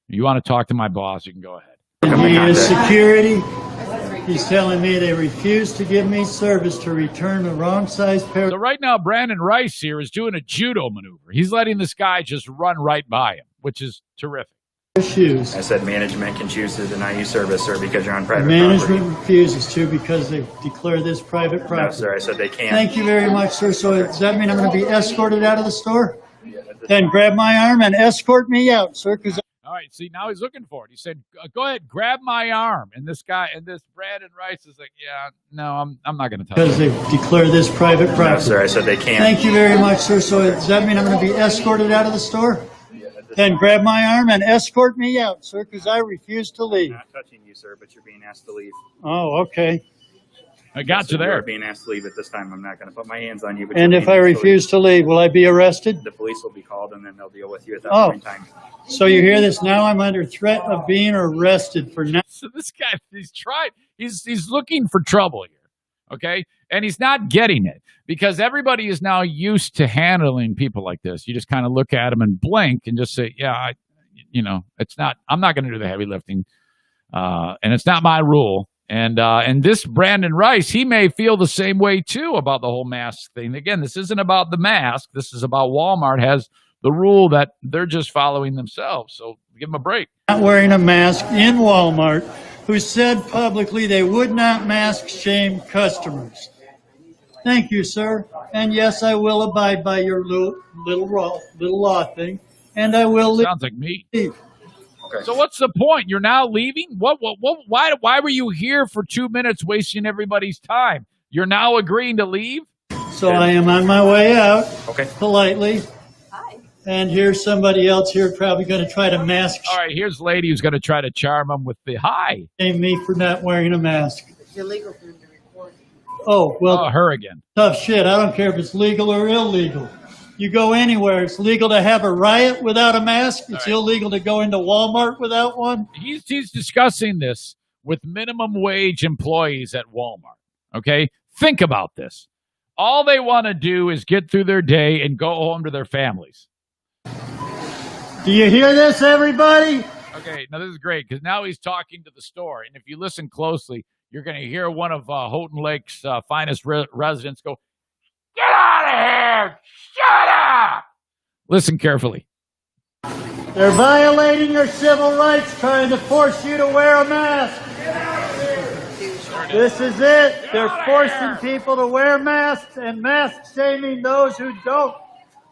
If you want to talk to my boss, you can go ahead. He is security. He's telling me they refuse to give me service to return the wrong size pair So right now, Brandon Rice here is doing a judo maneuver. He's letting this guy just run right by him, which is terrific. of shoes. I said management can choose to deny you service, sir, because you're on private Management property. refuses to because they declare this private No, property. sir. I said they can't. Thank you very much, sir. So does that mean I'm going to be escorted out of the store? Then grab my arm and escort me out, sir, because All right, see, now he's looking for it. He said, go ahead, grab my arm. And this Brandon Rice is like, yeah, no, I'm not going to tell you. they declare this private No, property. sir. I said they can't. Thank you very much, sir. So does that mean I'm going to be escorted out of the store? Then grab my arm and escort me out, sir, because I refuse to leave. I'm not touching you, sir, but you're being asked to leave. Oh, okay. I got you You're there. being asked to leave at this time. I'm not going to put my hands on you. But And you're if being I asked to leave. refuse to leave, will I be arrested? The police will be called, and then they'll deal with you at that Oh. point in time. So you hear this now? I'm under threat of being arrested for not. So this guy, he's looking for trouble here, okay? And he's not getting it because everybody is now used to handling people like this. You just kind of look at them and blink and just say, yeah, I'm not going to do the heavy lifting. And it's not my rule. And this Brandon Rice, he may feel the same way too about the whole mask thing. Again, this isn't about the mask. This is about Walmart has the rule that they're just following themselves. So give them a break. Not wearing a mask in Walmart, who said publicly they would not mask shame customers. Thank you, sir. And yes, I will abide by your little law thing, and I will leave. Sounds like me. Okay. So what's the point? You're now leaving? Why were you here for 2 minutes wasting everybody's time? You're now agreeing to leave? So I am on my way out, Okay. politely. Hi. And here's somebody else here probably going to try to mask All right, here's a lady who's going to try to charm him with the hi. shame me for not wearing a mask. It's illegal for them to record. Oh, well, Oh, her again. tough shit. I don't care if it's legal or illegal. You go anywhere, it's legal to have a riot without a mask. It's illegal to go into Walmart without one. He's discussing this with minimum wage employees at Walmart. Okay? Think about this. All they want to do is get through their day and go home to their families. Do you hear this, everybody? Okay, now this is great because now he's talking to the store. And if you listen closely, you're going to hear one of Houghton Lake's finest residents go, "Get out of here! Shut up!" Listen carefully. They're violating your civil rights, trying to force you to wear a mask. This is it. They're forcing people to wear masks and mask shaming those who don't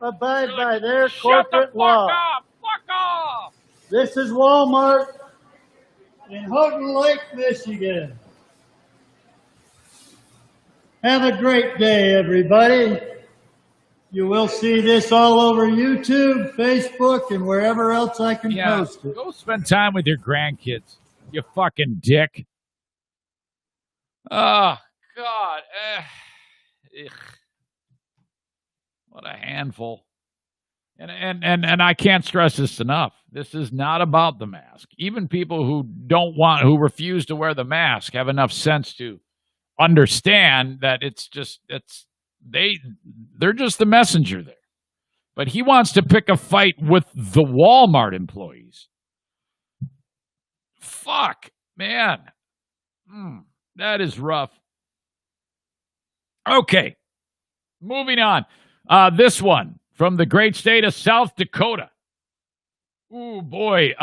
abide by their Shut the corporate fuck law. up! Fuck off! This is Walmart in Houghton Lake, Michigan. Have a great day, everybody. You will see this all over YouTube, Facebook, and wherever else I can Yeah, post it. go spend time with your grandkids, you fucking dick. Oh, God. Ugh. What a handful. And I can't stress this enough. This is not about the mask. Even people who refuse to wear the mask have enough sense to understand that they're just the messenger there. But he wants to pick a fight with the Walmart employees. fuck, man. That is rough. Okay, moving on. This one from the great state of South Dakota. Ooh, boy.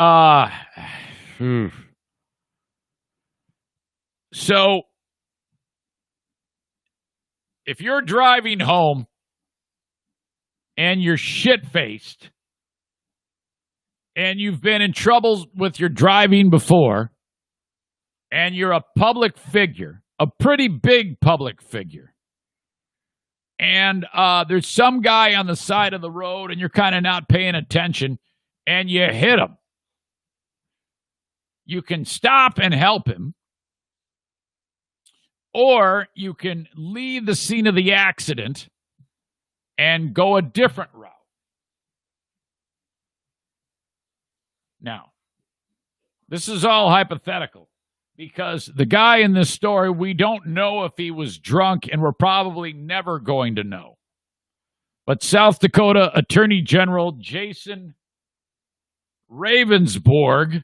So, if you're driving home and you're shit-faced and you've been in trouble with your driving before and you're a public figure, a pretty big public figure, and there's some guy on the side of the road and you're kind of not paying attention and you hit him, you can stop and help him, or you can leave the scene of the accident and go a different route. Now, this is all hypothetical because the guy in this story, we don't know if he was drunk, and we're probably never going to know. But South Dakota Attorney General Jason Ravensborg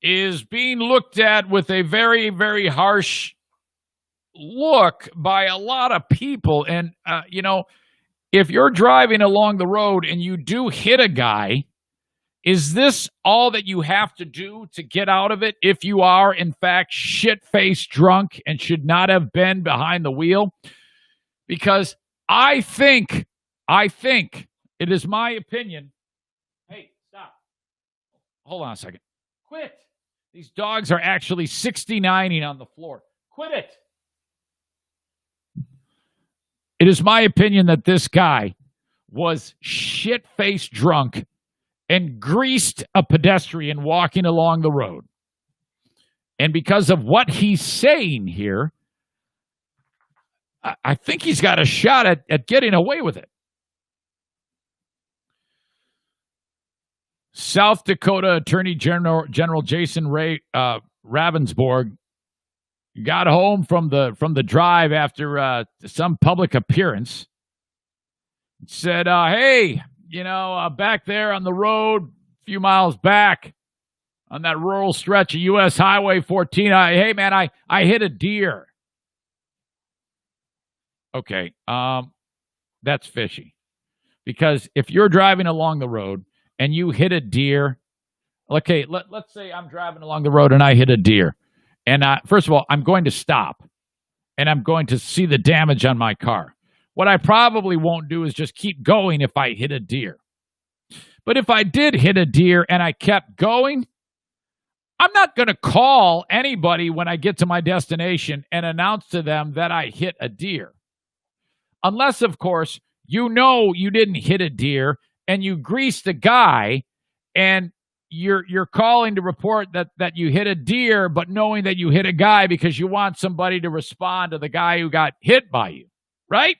is being looked at with a very, very harsh look by a lot of people. And, if you're driving along the road and you do hit a guy, is this all that you have to do to get out of it if you are, in fact, shit-faced drunk and should not have been behind the wheel? Because I think, it is my opinion. Hey, stop. Hold on a second. Quit. These dogs are actually 69ing on the floor. Quit it. It is my opinion that this guy was shit-faced drunk and greased a pedestrian walking along the road. And because of what he's saying here, I think he's got a shot at getting away with it. South Dakota Attorney General Jason Ravensborg got home from the drive after some public appearance. Said, hey, back there on the road, a few miles back on that rural stretch of U.S. Highway 14, hey, man, I hit a deer. Okay, that's fishy. Because if you're driving along the road and you hit a deer, okay, let's say I'm driving along the road and I hit a deer. And first of all, I'm going to stop and I'm going to see the damage on my car. What I probably won't do is just keep going if I hit a deer. But if I did hit a deer and I kept going, I'm not going to call anybody when I get to my destination and announce to them that I hit a deer. Unless, of course, you didn't hit a deer and you greased a guy and you're calling to report that you hit a deer, but knowing that you hit a guy because you want somebody to respond to the guy who got hit by you, right?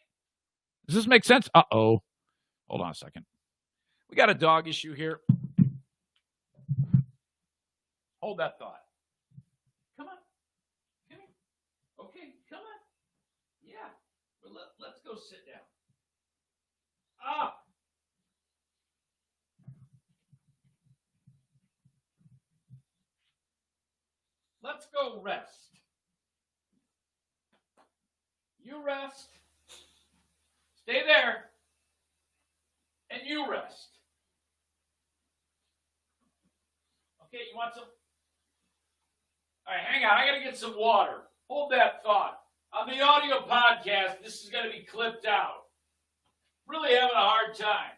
Does this make sense? Uh-oh. Hold on a second. We got a dog issue here. Hold that thought. Come on. Come here. Okay, come on. Yeah. Well, let's go sit down. Let's go rest. You rest. Stay there. And you rest. Okay, you want some? All right, hang on. I got to get some water. Hold that thought. On the audio podcast, this is going to be clipped out. Really having a hard time.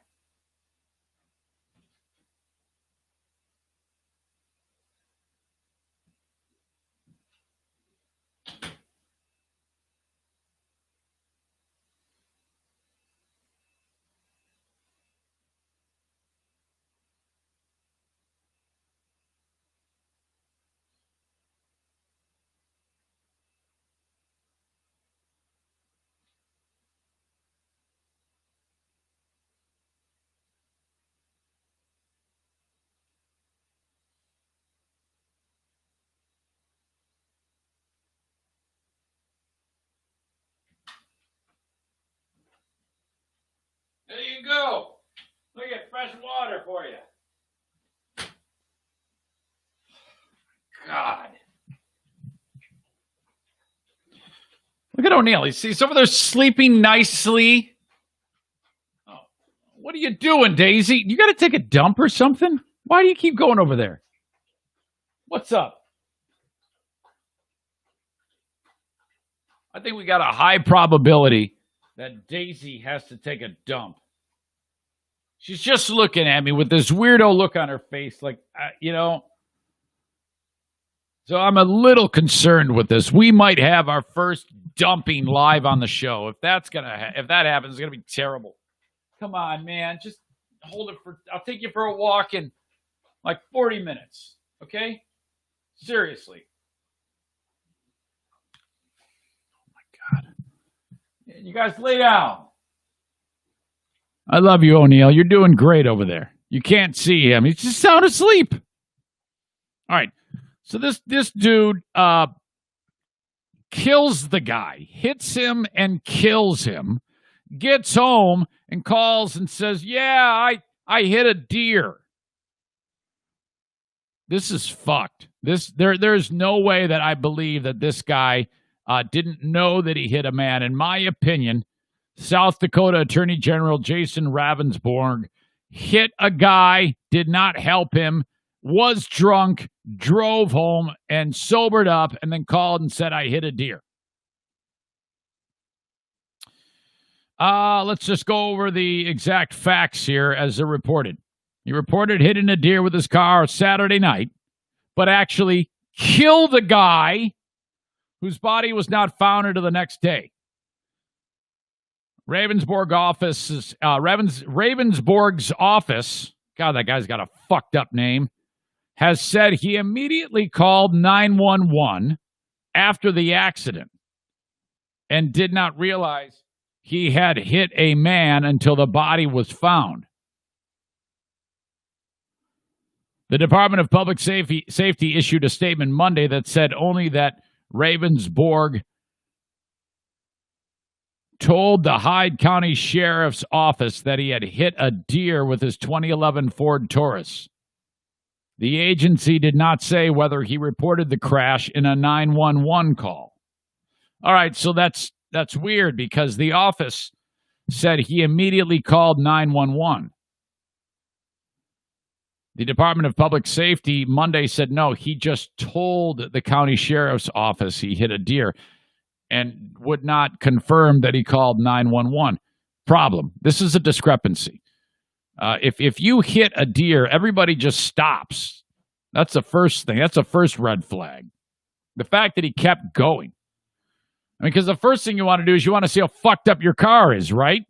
There you go. Look at fresh water for you. Look at O'Neill. He's over there sleeping nicely. Oh, what are you doing, Daisy? You got to take a dump or something? Why do you keep going over there? What's up? I think we got a high probability that Daisy has to take a dump. She's just looking at me with this weirdo look on her face, like, So I'm a little concerned with this. We might have our first dumping live on the show. If that happens, it's gonna be terrible. Come on, man, just hold it I'll take you for a walk in like 40 minutes, okay? Seriously. Oh my God. You guys lay down. I love you, O'Neill. You're doing great over there. You can't see him. He's just sound asleep. All right. So this dude kills the guy, hits him and kills him, gets home and calls and says, yeah, I hit a deer. This is fucked. There's no way that I believe that this guy didn't know that he hit a man. In my opinion, South Dakota Attorney General Jason Ravensborg hit a guy, did not help him, was drunk, drove home, and sobered up, and then called and said, I hit a deer. Let's just go over the exact facts here as they're reported. He reported hitting a deer with his car Saturday night, but actually killed a guy whose body was not found until the next day. Ravensborg's office, God, that guy's got a fucked up name, has said he immediately called 911 after the accident and did not realize he had hit a man until the body was found. The Department of Public Safety issued a statement Monday that said only that Ravensborg told the Hyde County Sheriff's Office that he had hit a deer with his 2011 Ford Taurus. The agency did not say whether he reported the crash in a 911 call. All right, so that's weird because the office said he immediately called 911. The Department of Public Safety Monday said no, he just told the county sheriff's office he hit a deer and would not confirm that he called 911. Problem. This is a discrepancy. If you hit a deer, everybody just stops. That's the first thing. That's the first red flag. The fact that he kept going. I mean, because the first thing you want to do is you want to see how fucked up your car is, right?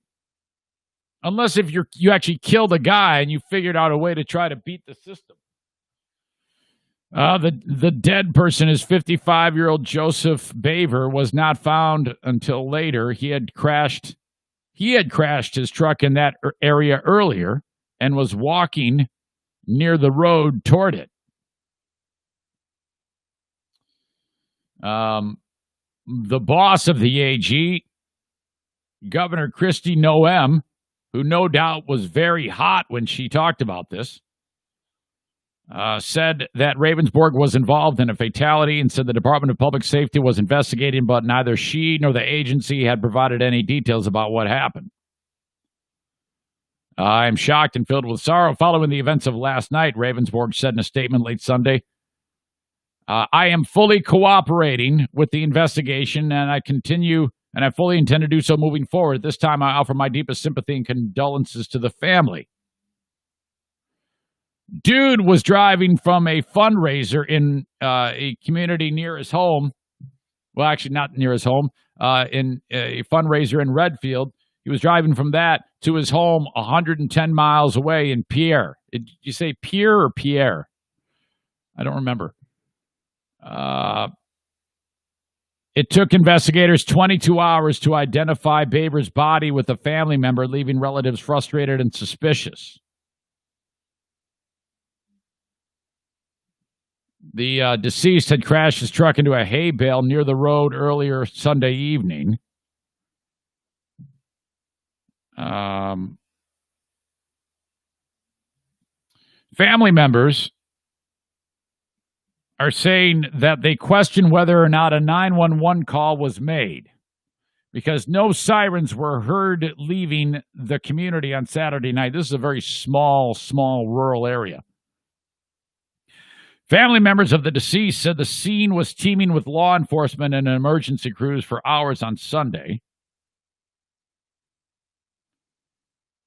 Unless if you actually killed a guy and you figured out a way to try to beat the system. The dead person is 55-year-old Joseph Baver, was not found until later. He had crashed his truck in that area earlier and was walking near the road toward it. The boss of the AG, Governor Kristi Noem, who no doubt was very hot when she talked about this, said that Ravensborg was involved in a fatality and said the Department of Public Safety was investigating, but neither she nor the agency had provided any details about what happened. I am shocked and filled with sorrow following the events of last night, Ravensborg said in a statement late Sunday. I am fully cooperating with the investigation, and I fully intend to do so moving forward. At this time, I offer my deepest sympathy and condolences to the family. Dude was driving from a fundraiser in a community near his home. Well, actually, not near his home. In a fundraiser in Redfield. He was driving from that to his home 110 miles away in Pierre. Did you say Pierre or Pierre? I don't remember. It took investigators 22 hours to identify Baber's body with a family member, leaving relatives frustrated and suspicious. The deceased had crashed his truck into a hay bale near the road earlier Sunday evening. Family members are saying that they question whether or not a 911 call was made. because no sirens were heard leaving the community on Saturday night. This is a very small rural area. Family members of the deceased said the scene was teeming with law enforcement and emergency crews for hours on Sunday.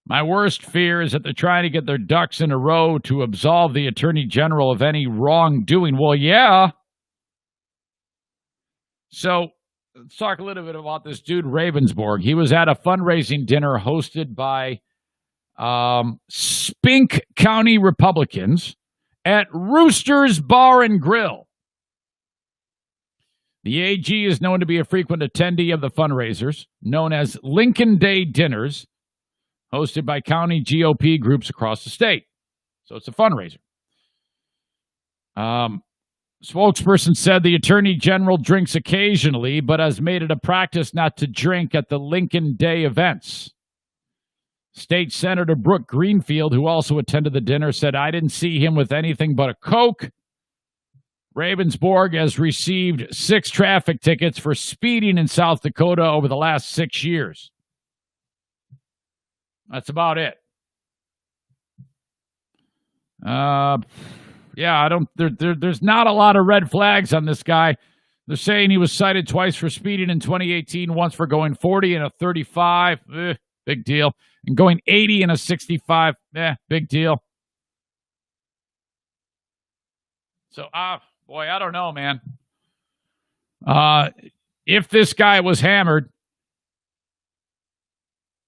My worst fear is that they're trying to get their ducks in a row to absolve the Attorney General of any wrongdoing. Well, yeah. So let's talk a little bit about this dude, Ravensborg. He was at a fundraising dinner hosted by Spink County Republicans at Rooster's Bar and Grill. The AG is known to be a frequent attendee of the fundraisers, known as Lincoln Day Dinners, hosted by county GOP groups across the state. So it's a fundraiser. Spokesperson said the Attorney General drinks occasionally, but has made it a practice not to drink at the Lincoln Day events. State Senator Brooke Greenfield, who also attended the dinner, said, I didn't see him with anything but a Coke. Ravensborg has received 6 traffic tickets for speeding in South Dakota over the last 6 years. That's about it. There's not a lot of red flags on this guy. They're saying he was cited twice for speeding in 2018, once for going 40 and a 35. Big deal. And going 80 and a 65. Big deal. So, boy, I don't know, man. If this guy was hammered,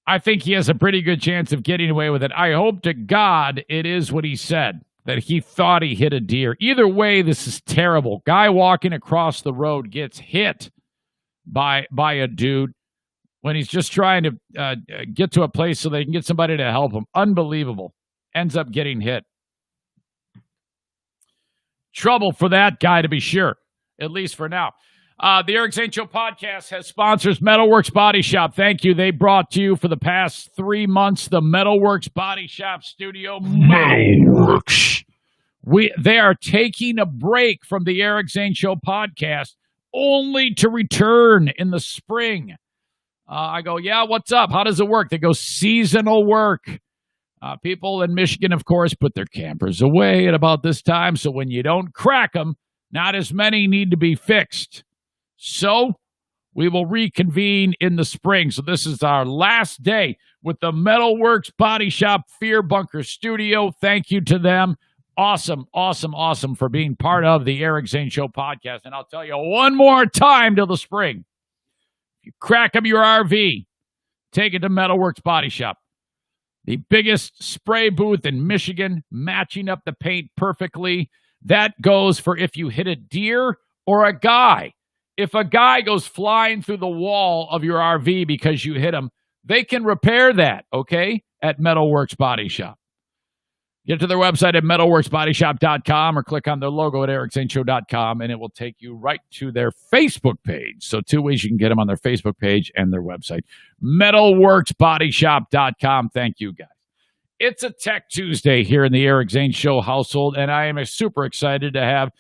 I think he has a pretty good chance of getting away with it. I hope to God it is what he said, that he thought he hit a deer. Either way, this is terrible. Guy walking across the road gets hit by a dude when he's just trying to get to a place so they can get somebody to help him. Unbelievable. Ends up getting hit. Trouble for that guy, to be sure, at least for now. The Eric Zane Show podcast has sponsors Metalworks Body Shop. Thank you. They brought to you for the past 3 months the Metalworks Body Shop studio. Metalworks. They are taking a break from the Eric Zane Show podcast only to return in the spring. I go, yeah, what's up? How does it work? They go, seasonal work. People in Michigan, of course, put their campers away at about this time, so when you don't crack them, not as many need to be fixed. So we will reconvene in the spring. So this is our last day with the Metalworks Body Shop Fear Bunker Studio. Thank you to them. Awesome for being part of the Eric Zane Show podcast. And I'll tell you one more time till the spring. If you crack up your RV, take it to Metalworks Body Shop. The biggest spray booth in Michigan, matching up the paint perfectly. That goes for if you hit a deer or a guy. If a guy goes flying through the wall of your RV because you hit him, they can repair that, okay, at Metalworks Body Shop. Get to their website at metalworksbodyshop.com or click on their logo at ericzaneshow.com, and it will take you right to their Facebook page. So 2 ways you can get them on their Facebook page and their website. metalworksbodyshop.com. Thank you, guys. It's a Tech Tuesday here in the Eric Zane Show household, and I am super excited to have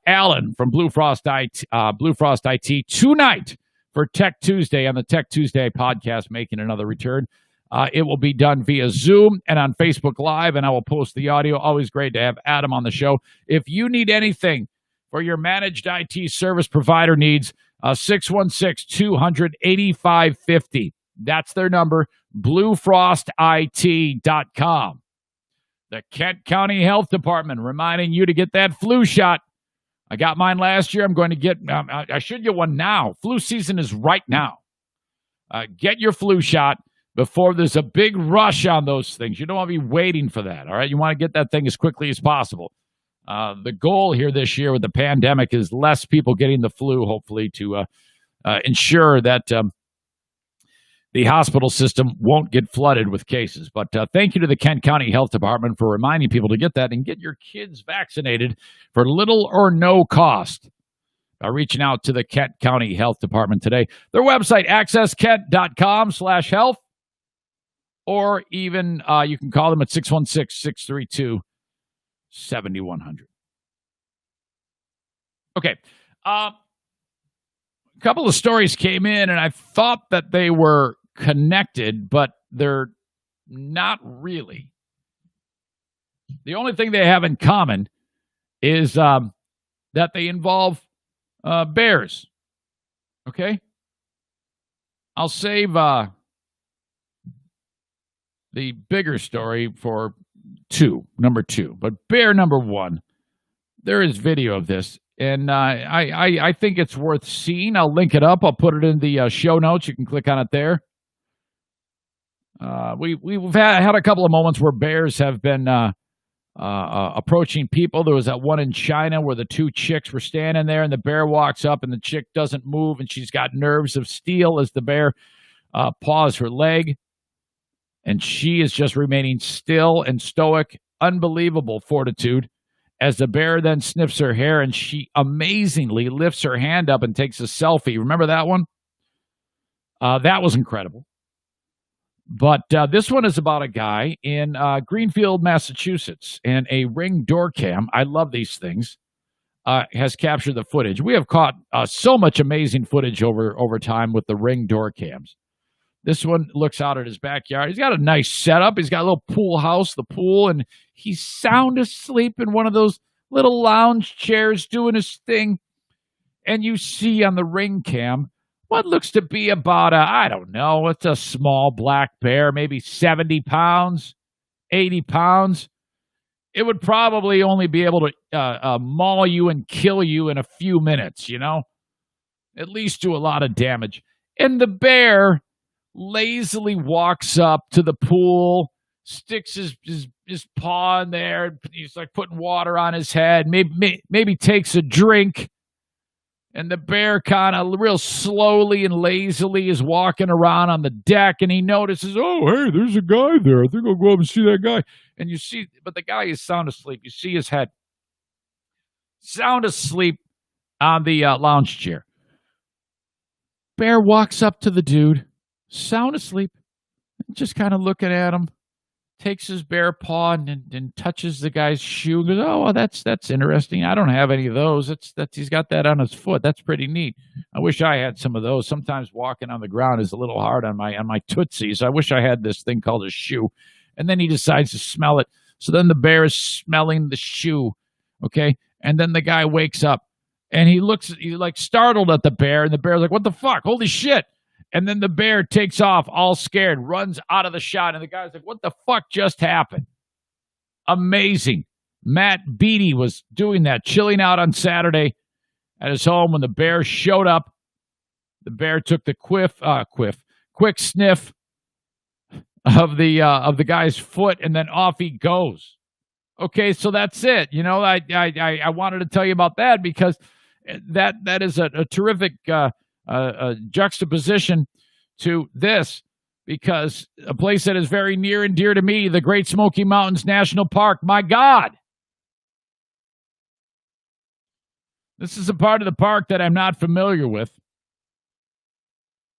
Alan from Blue Frost IT tonight for Tech Tuesday on the Tech Tuesday podcast, making another return. It will be done via Zoom and on Facebook Live, and I will post the audio. Always great to have Adam on the show. If you need anything for your managed IT service provider needs, 616-200-8550. That's their number, bluefrostit.com. The Kent County Health Department reminding you to get that flu shot. I got mine last year. I'm going to get, I should get one now. Flu season is right now. Get your flu shot before there's a big rush on those things. You don't want to be waiting for that, all right? You want to get that thing as quickly as possible. The goal here this year with the pandemic is less people getting the flu, hopefully, to ensure that the hospital system won't get flooded with cases. But thank you to the Kent County Health Department for reminding people to get that and get your kids vaccinated for little or no cost by reaching out to the Kent County Health Department today. Their website, accesskent.com/health, or even you can call them at 616-632-7100. Okay. A couple of stories came in, and I thought that they were connected, but they're not really. The only thing they have in common is that they involve bears. Okay? I'll save the bigger story for number two. But bear number one, there is video of this, and I think it's worth seeing. I'll link it up. I'll put it in the show notes. You can click on it there. We've had a couple of moments where bears have been approaching people. There was that one in China where the two chicks were standing there, and the bear walks up, and the chick doesn't move, and she's got nerves of steel as the bear paws her leg, and she is just remaining still and stoic. Unbelievable fortitude. As the bear then sniffs her hair, and she amazingly lifts her hand up and takes a selfie. Remember that one? That was incredible. But this one is about a guy in Greenfield, Massachusetts, and a Ring door cam. I love these things. Has captured the footage. We have caught so much amazing footage over time with the Ring door cams. This one looks out at his backyard. He's got a nice setup. He's got a little pool house, the pool, and he's sound asleep in one of those little lounge chairs doing his thing. And you see on the Ring cam what looks to be about I don't know, it's a small black bear, maybe 70 pounds, 80 pounds. It would probably only be able to maul you and kill you in a few minutes, at least do a lot of damage. And the bear lazily walks up to the pool, sticks his paw in there. He's like putting water on his head, maybe takes a drink. And the bear kind of real slowly and lazily is walking around on the deck, and he notices, oh, hey, there's a guy there. I think I'll go up and see that guy. And you see, but the guy is sound asleep. You see his head. Sound asleep on the lounge chair. Bear walks up to the dude, sound asleep, just kind of looking at him, takes his bear paw and touches the guy's shoe. Goes, oh, well, that's interesting. I don't have any of those. That's he's got that on his foot. That's pretty neat. I wish I had some of those. Sometimes walking on the ground is a little hard on my tootsies. I wish I had this thing called a shoe. And then he decides to smell it. So then the bear is smelling the shoe. Okay, and then the guy wakes up and he's like startled at the bear, and the bear's like, "What the fuck? Holy shit!" And then the bear takes off, all scared, runs out of the shot. And the guy's like, what the fuck just happened? Amazing. Matt Beatty was doing that, chilling out on Saturday at his home when the bear showed up. The bear took the quick sniff of the guy's foot, and then off he goes. Okay, so that's it. I wanted to tell you about that because that is a terrific juxtaposition to this, because a place that is very near and dear to me, the Great Smoky Mountains National Park. My God, this is a part of the park that I'm not familiar with.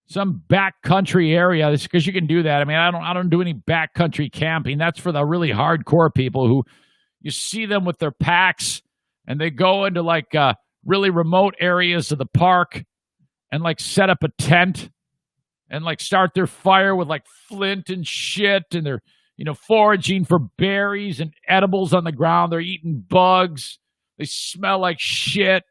Some backcountry area, because you can do that. I mean, I don't do any backcountry camping. That's for the really hardcore people who you see them with their packs and they go into like really remote areas of the park and like set up a tent and like start their fire with like flint and shit, and they're foraging for berries and edibles on the ground. They're eating bugs. They smell like shit.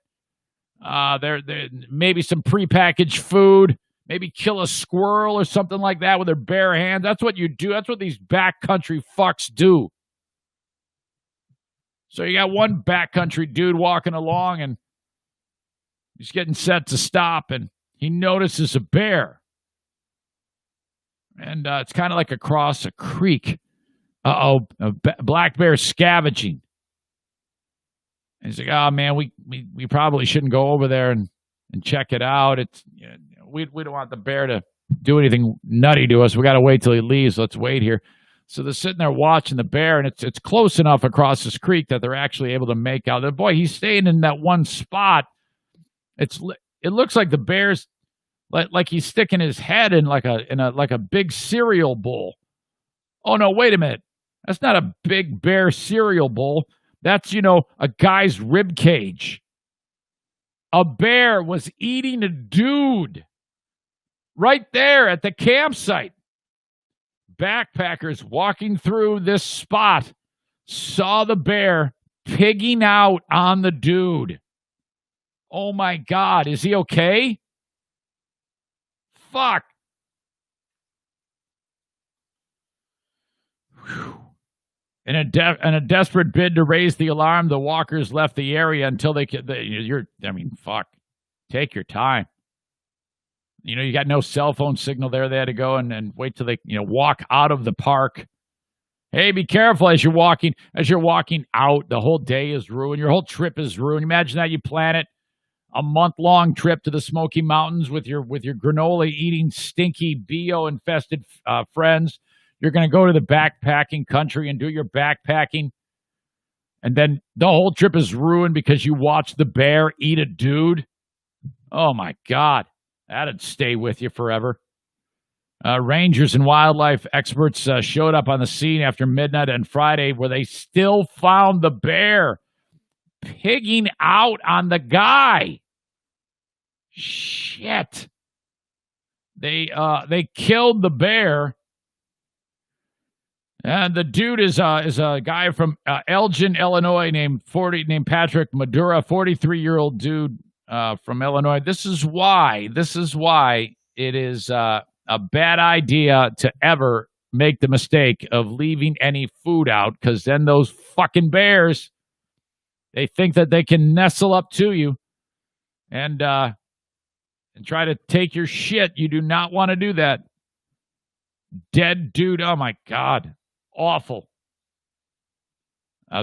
They're maybe some prepackaged food. Maybe kill a squirrel or something like that with their bare hands. That's what you do. That's what these backcountry fucks do. So you got one backcountry dude walking along, and he's getting set to stop, and he notices a bear. And it's kind of like across a creek. A black bear scavenging. And he's like, oh, man, we probably shouldn't go over there and check it out. It's we don't want the bear to do anything nutty to us. We got to wait till he leaves. Let's wait here. So they're sitting there watching the bear, and it's close enough across this creek that they're actually able to make out. Boy, he's staying in that one spot. It looks like the bear's like he's sticking his head in like a big cereal bowl. Oh no, wait a minute. That's not a big bear cereal bowl. That's a guy's rib cage. A bear was eating a dude right there at the campsite. Backpackers walking through this spot saw the bear pigging out on the dude. Oh my God, is he okay? Fuck. Whew. In a desperate bid to raise the alarm, the walkers left the area until they could. Fuck. Take your time. You got no cell phone signal there. They had to go and wait till they, walk out of the park. Hey, be careful as you're walking. As you're walking out, the whole day is ruined. Your whole trip is ruined. Imagine that you plan it, a month-long trip to the Smoky Mountains with your granola-eating, stinky, BO-infested friends. You're going to go to the backpacking country and do your backpacking. And then the whole trip is ruined because you watched the bear eat a dude. Oh, my God. That'd stay with you forever. Rangers and wildlife experts showed up on the scene after midnight on Friday where they still found the bear pigging out on the guy. Shit. They killed the bear. And the dude is a guy from Elgin, Illinois, named Patrick Madura, 43-year-old dude from Illinois. This is why it is a bad idea to ever make the mistake of leaving any food out, because then those fucking bears, they think that they can nestle up to you and try to take your shit. You do not want to do that. Dead dude. Oh my God. Awful.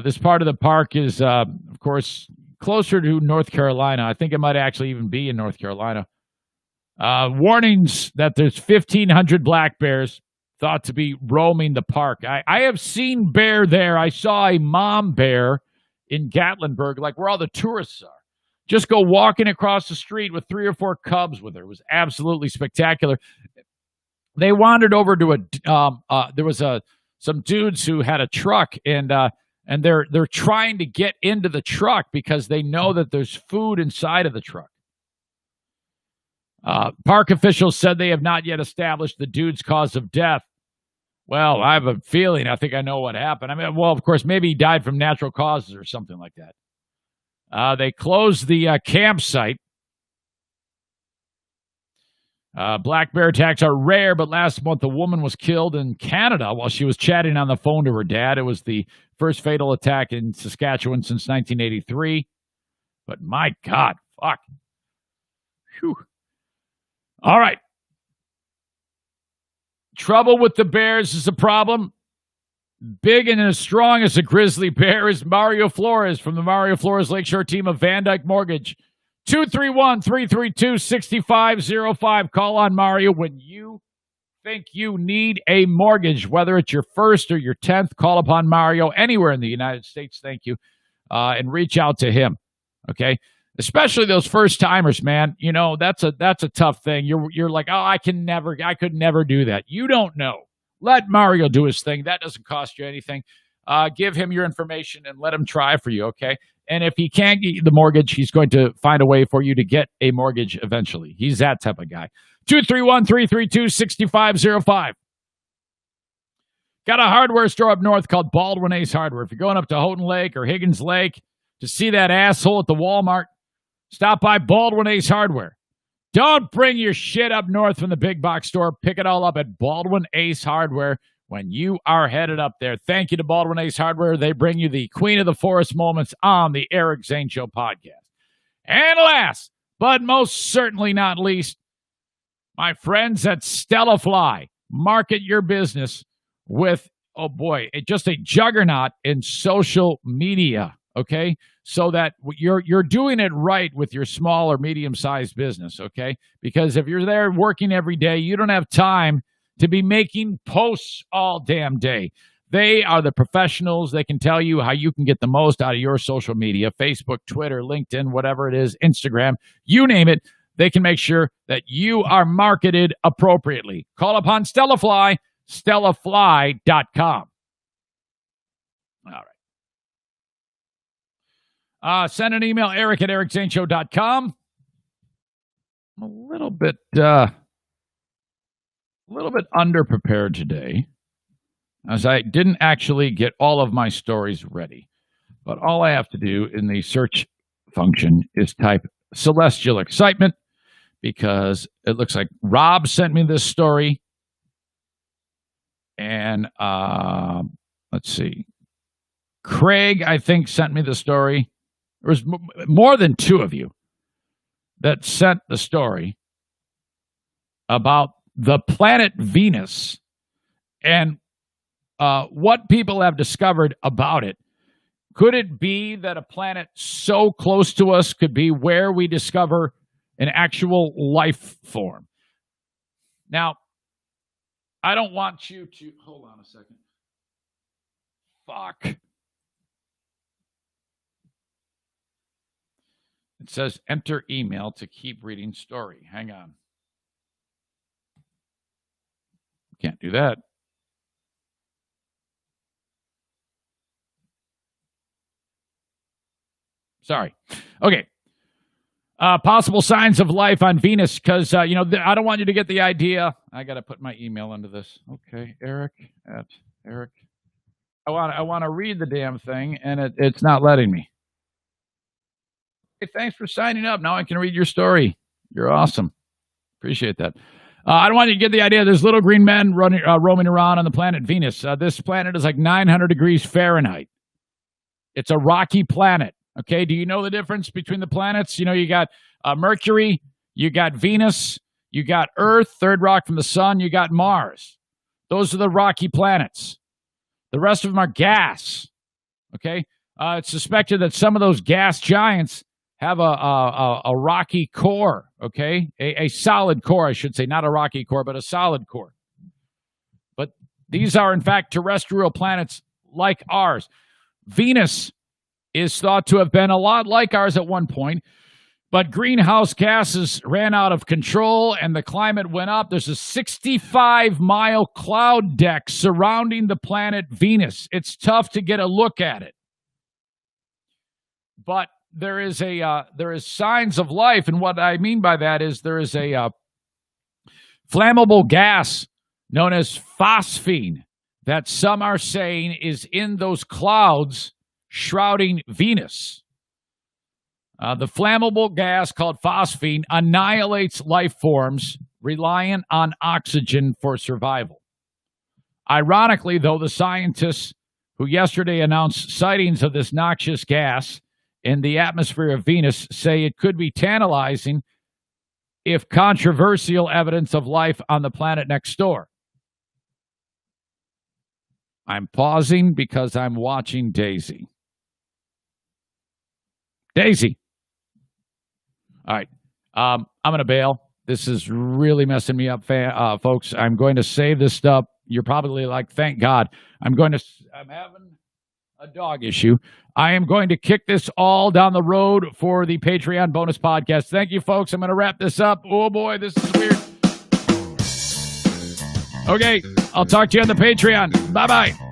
This part of the park is, of course, closer to North Carolina. I think it might actually even be in North Carolina. Warnings that there's 1,500 black bears thought to be roaming the park. I have seen bear there. I saw a mom bear in Gatlinburg, like where all the tourists are. Just go walking across the street with 3 or 4 cubs with her. It was absolutely spectacular. They wandered over to there was some dudes who had a truck, and they're trying to get into the truck because they know that there's food inside of the truck. Park officials said they have not yet established the dude's cause of death. Well, I have a feeling. I think I know what happened. Of course, maybe he died from natural causes or something like that. They closed the campsite. Black bear attacks are rare, but last month a woman was killed in Canada while she was chatting on the phone to her dad. It was the first fatal attack in Saskatchewan since 1983. But my God, fuck. Whew. All right. Trouble with the bears is a problem. Big and as strong as a grizzly bear is Mario Flores from the Mario Flores Lakeshore team of Van Dyke Mortgage. 231-332-6505. Call on Mario when you think you need a mortgage, whether it's your first or your 10th. Call upon Mario anywhere in the United States. Thank you. And reach out to him. Okay. Especially those first timers, man. That's a tough thing. You're like, I could never do that. You don't know. Let Mario do his thing. That doesn't cost you anything. Give him your information and let him try for you, okay? And if he can't get you the mortgage, he's going to find a way for you to get a mortgage eventually. He's that type of guy. 231-332-6505. Got a hardware store up north called Baldwin Ace Hardware. If you're going up to Houghton Lake or Higgins Lake to see that asshole at the Walmart, stop by Baldwin Ace Hardware. Don't bring your shit up north from the big box store. Pick it all up at Baldwin Ace Hardware when you are headed up there. Thank you to Baldwin Ace Hardware. They bring you the Queen of the Forest moments on the Eric Zane Show podcast. And last, but most certainly not least, my friends at Stella Fly. Market your business with, just a juggernaut in social media, okay? So that you're doing it right with your small or medium-sized business, okay? Because if you're there working every day, you don't have time to be making posts all damn day. They are the professionals. They can tell you how you can get the most out of your social media, Facebook, Twitter, LinkedIn, whatever it is, Instagram, you name it. They can make sure that you are marketed appropriately. Call upon Stella Fly, stellafly.com. All right. Send an email, Eric@ericzaneshow.com. I'm a little bit underprepared today, as I didn't actually get all of my stories ready. But all I have to do in the search function is type celestial excitement, because it looks like Rob sent me this story. And let's see. Craig, I think, sent me the story. There was more than two of you that sent the story about the planet Venus and what people have discovered about it. Could it be that a planet so close to us could be where we discover an actual life form? Now, I don't want you to... Hold on a second. Fuck. It says enter email to keep reading story. Hang on. Can't do that. Sorry. Okay. Possible signs of life on Venus, because, I don't want you to get the idea. I got to put my email into this. Okay, Eric. I want to read the damn thing, and it's not letting me. Hey, thanks for signing up. Now I can read your story. You're awesome. Appreciate that. I don't want you to get the idea. There's little green men roaming around on the planet Venus. This planet is like 900 degrees Fahrenheit. It's a rocky planet. Okay, do you know the difference between the planets? You got Mercury, you got Venus, you got Earth, third rock from the sun, you got Mars. Those are the rocky planets. The rest of them are gas. Okay, it's suspected that some of those gas giants have a rocky core. Okay, a solid core, I should say, not a rocky core, but a solid core. But these are, in fact, terrestrial planets like ours. Venus is thought to have been a lot like ours at one point, but greenhouse gases ran out of control and the climate went up. There's a 65-mile cloud deck surrounding the planet Venus. It's tough to get a look at it, but there is signs of life, and what I mean by that is there is a flammable gas known as phosphine that some are saying is in those clouds shrouding Venus. The flammable gas called phosphine annihilates life forms reliant on oxygen for survival. Ironically, though, the scientists who yesterday announced sightings of this noxious gas in the atmosphere of Venus say it could be tantalizing if controversial evidence of life on the planet next door. I'm pausing because I'm watching Daisy. Daisy. All right. I'm going to bail. This is really messing me up, folks. I'm going to save this stuff. You're probably like, thank God. I'm having a dog issue. I am going to kick this all down the road for the Patreon bonus podcast. Thank you, folks. I'm going to wrap this up. Oh, boy, this is weird. Okay. I'll talk to you on the Patreon. Bye-bye.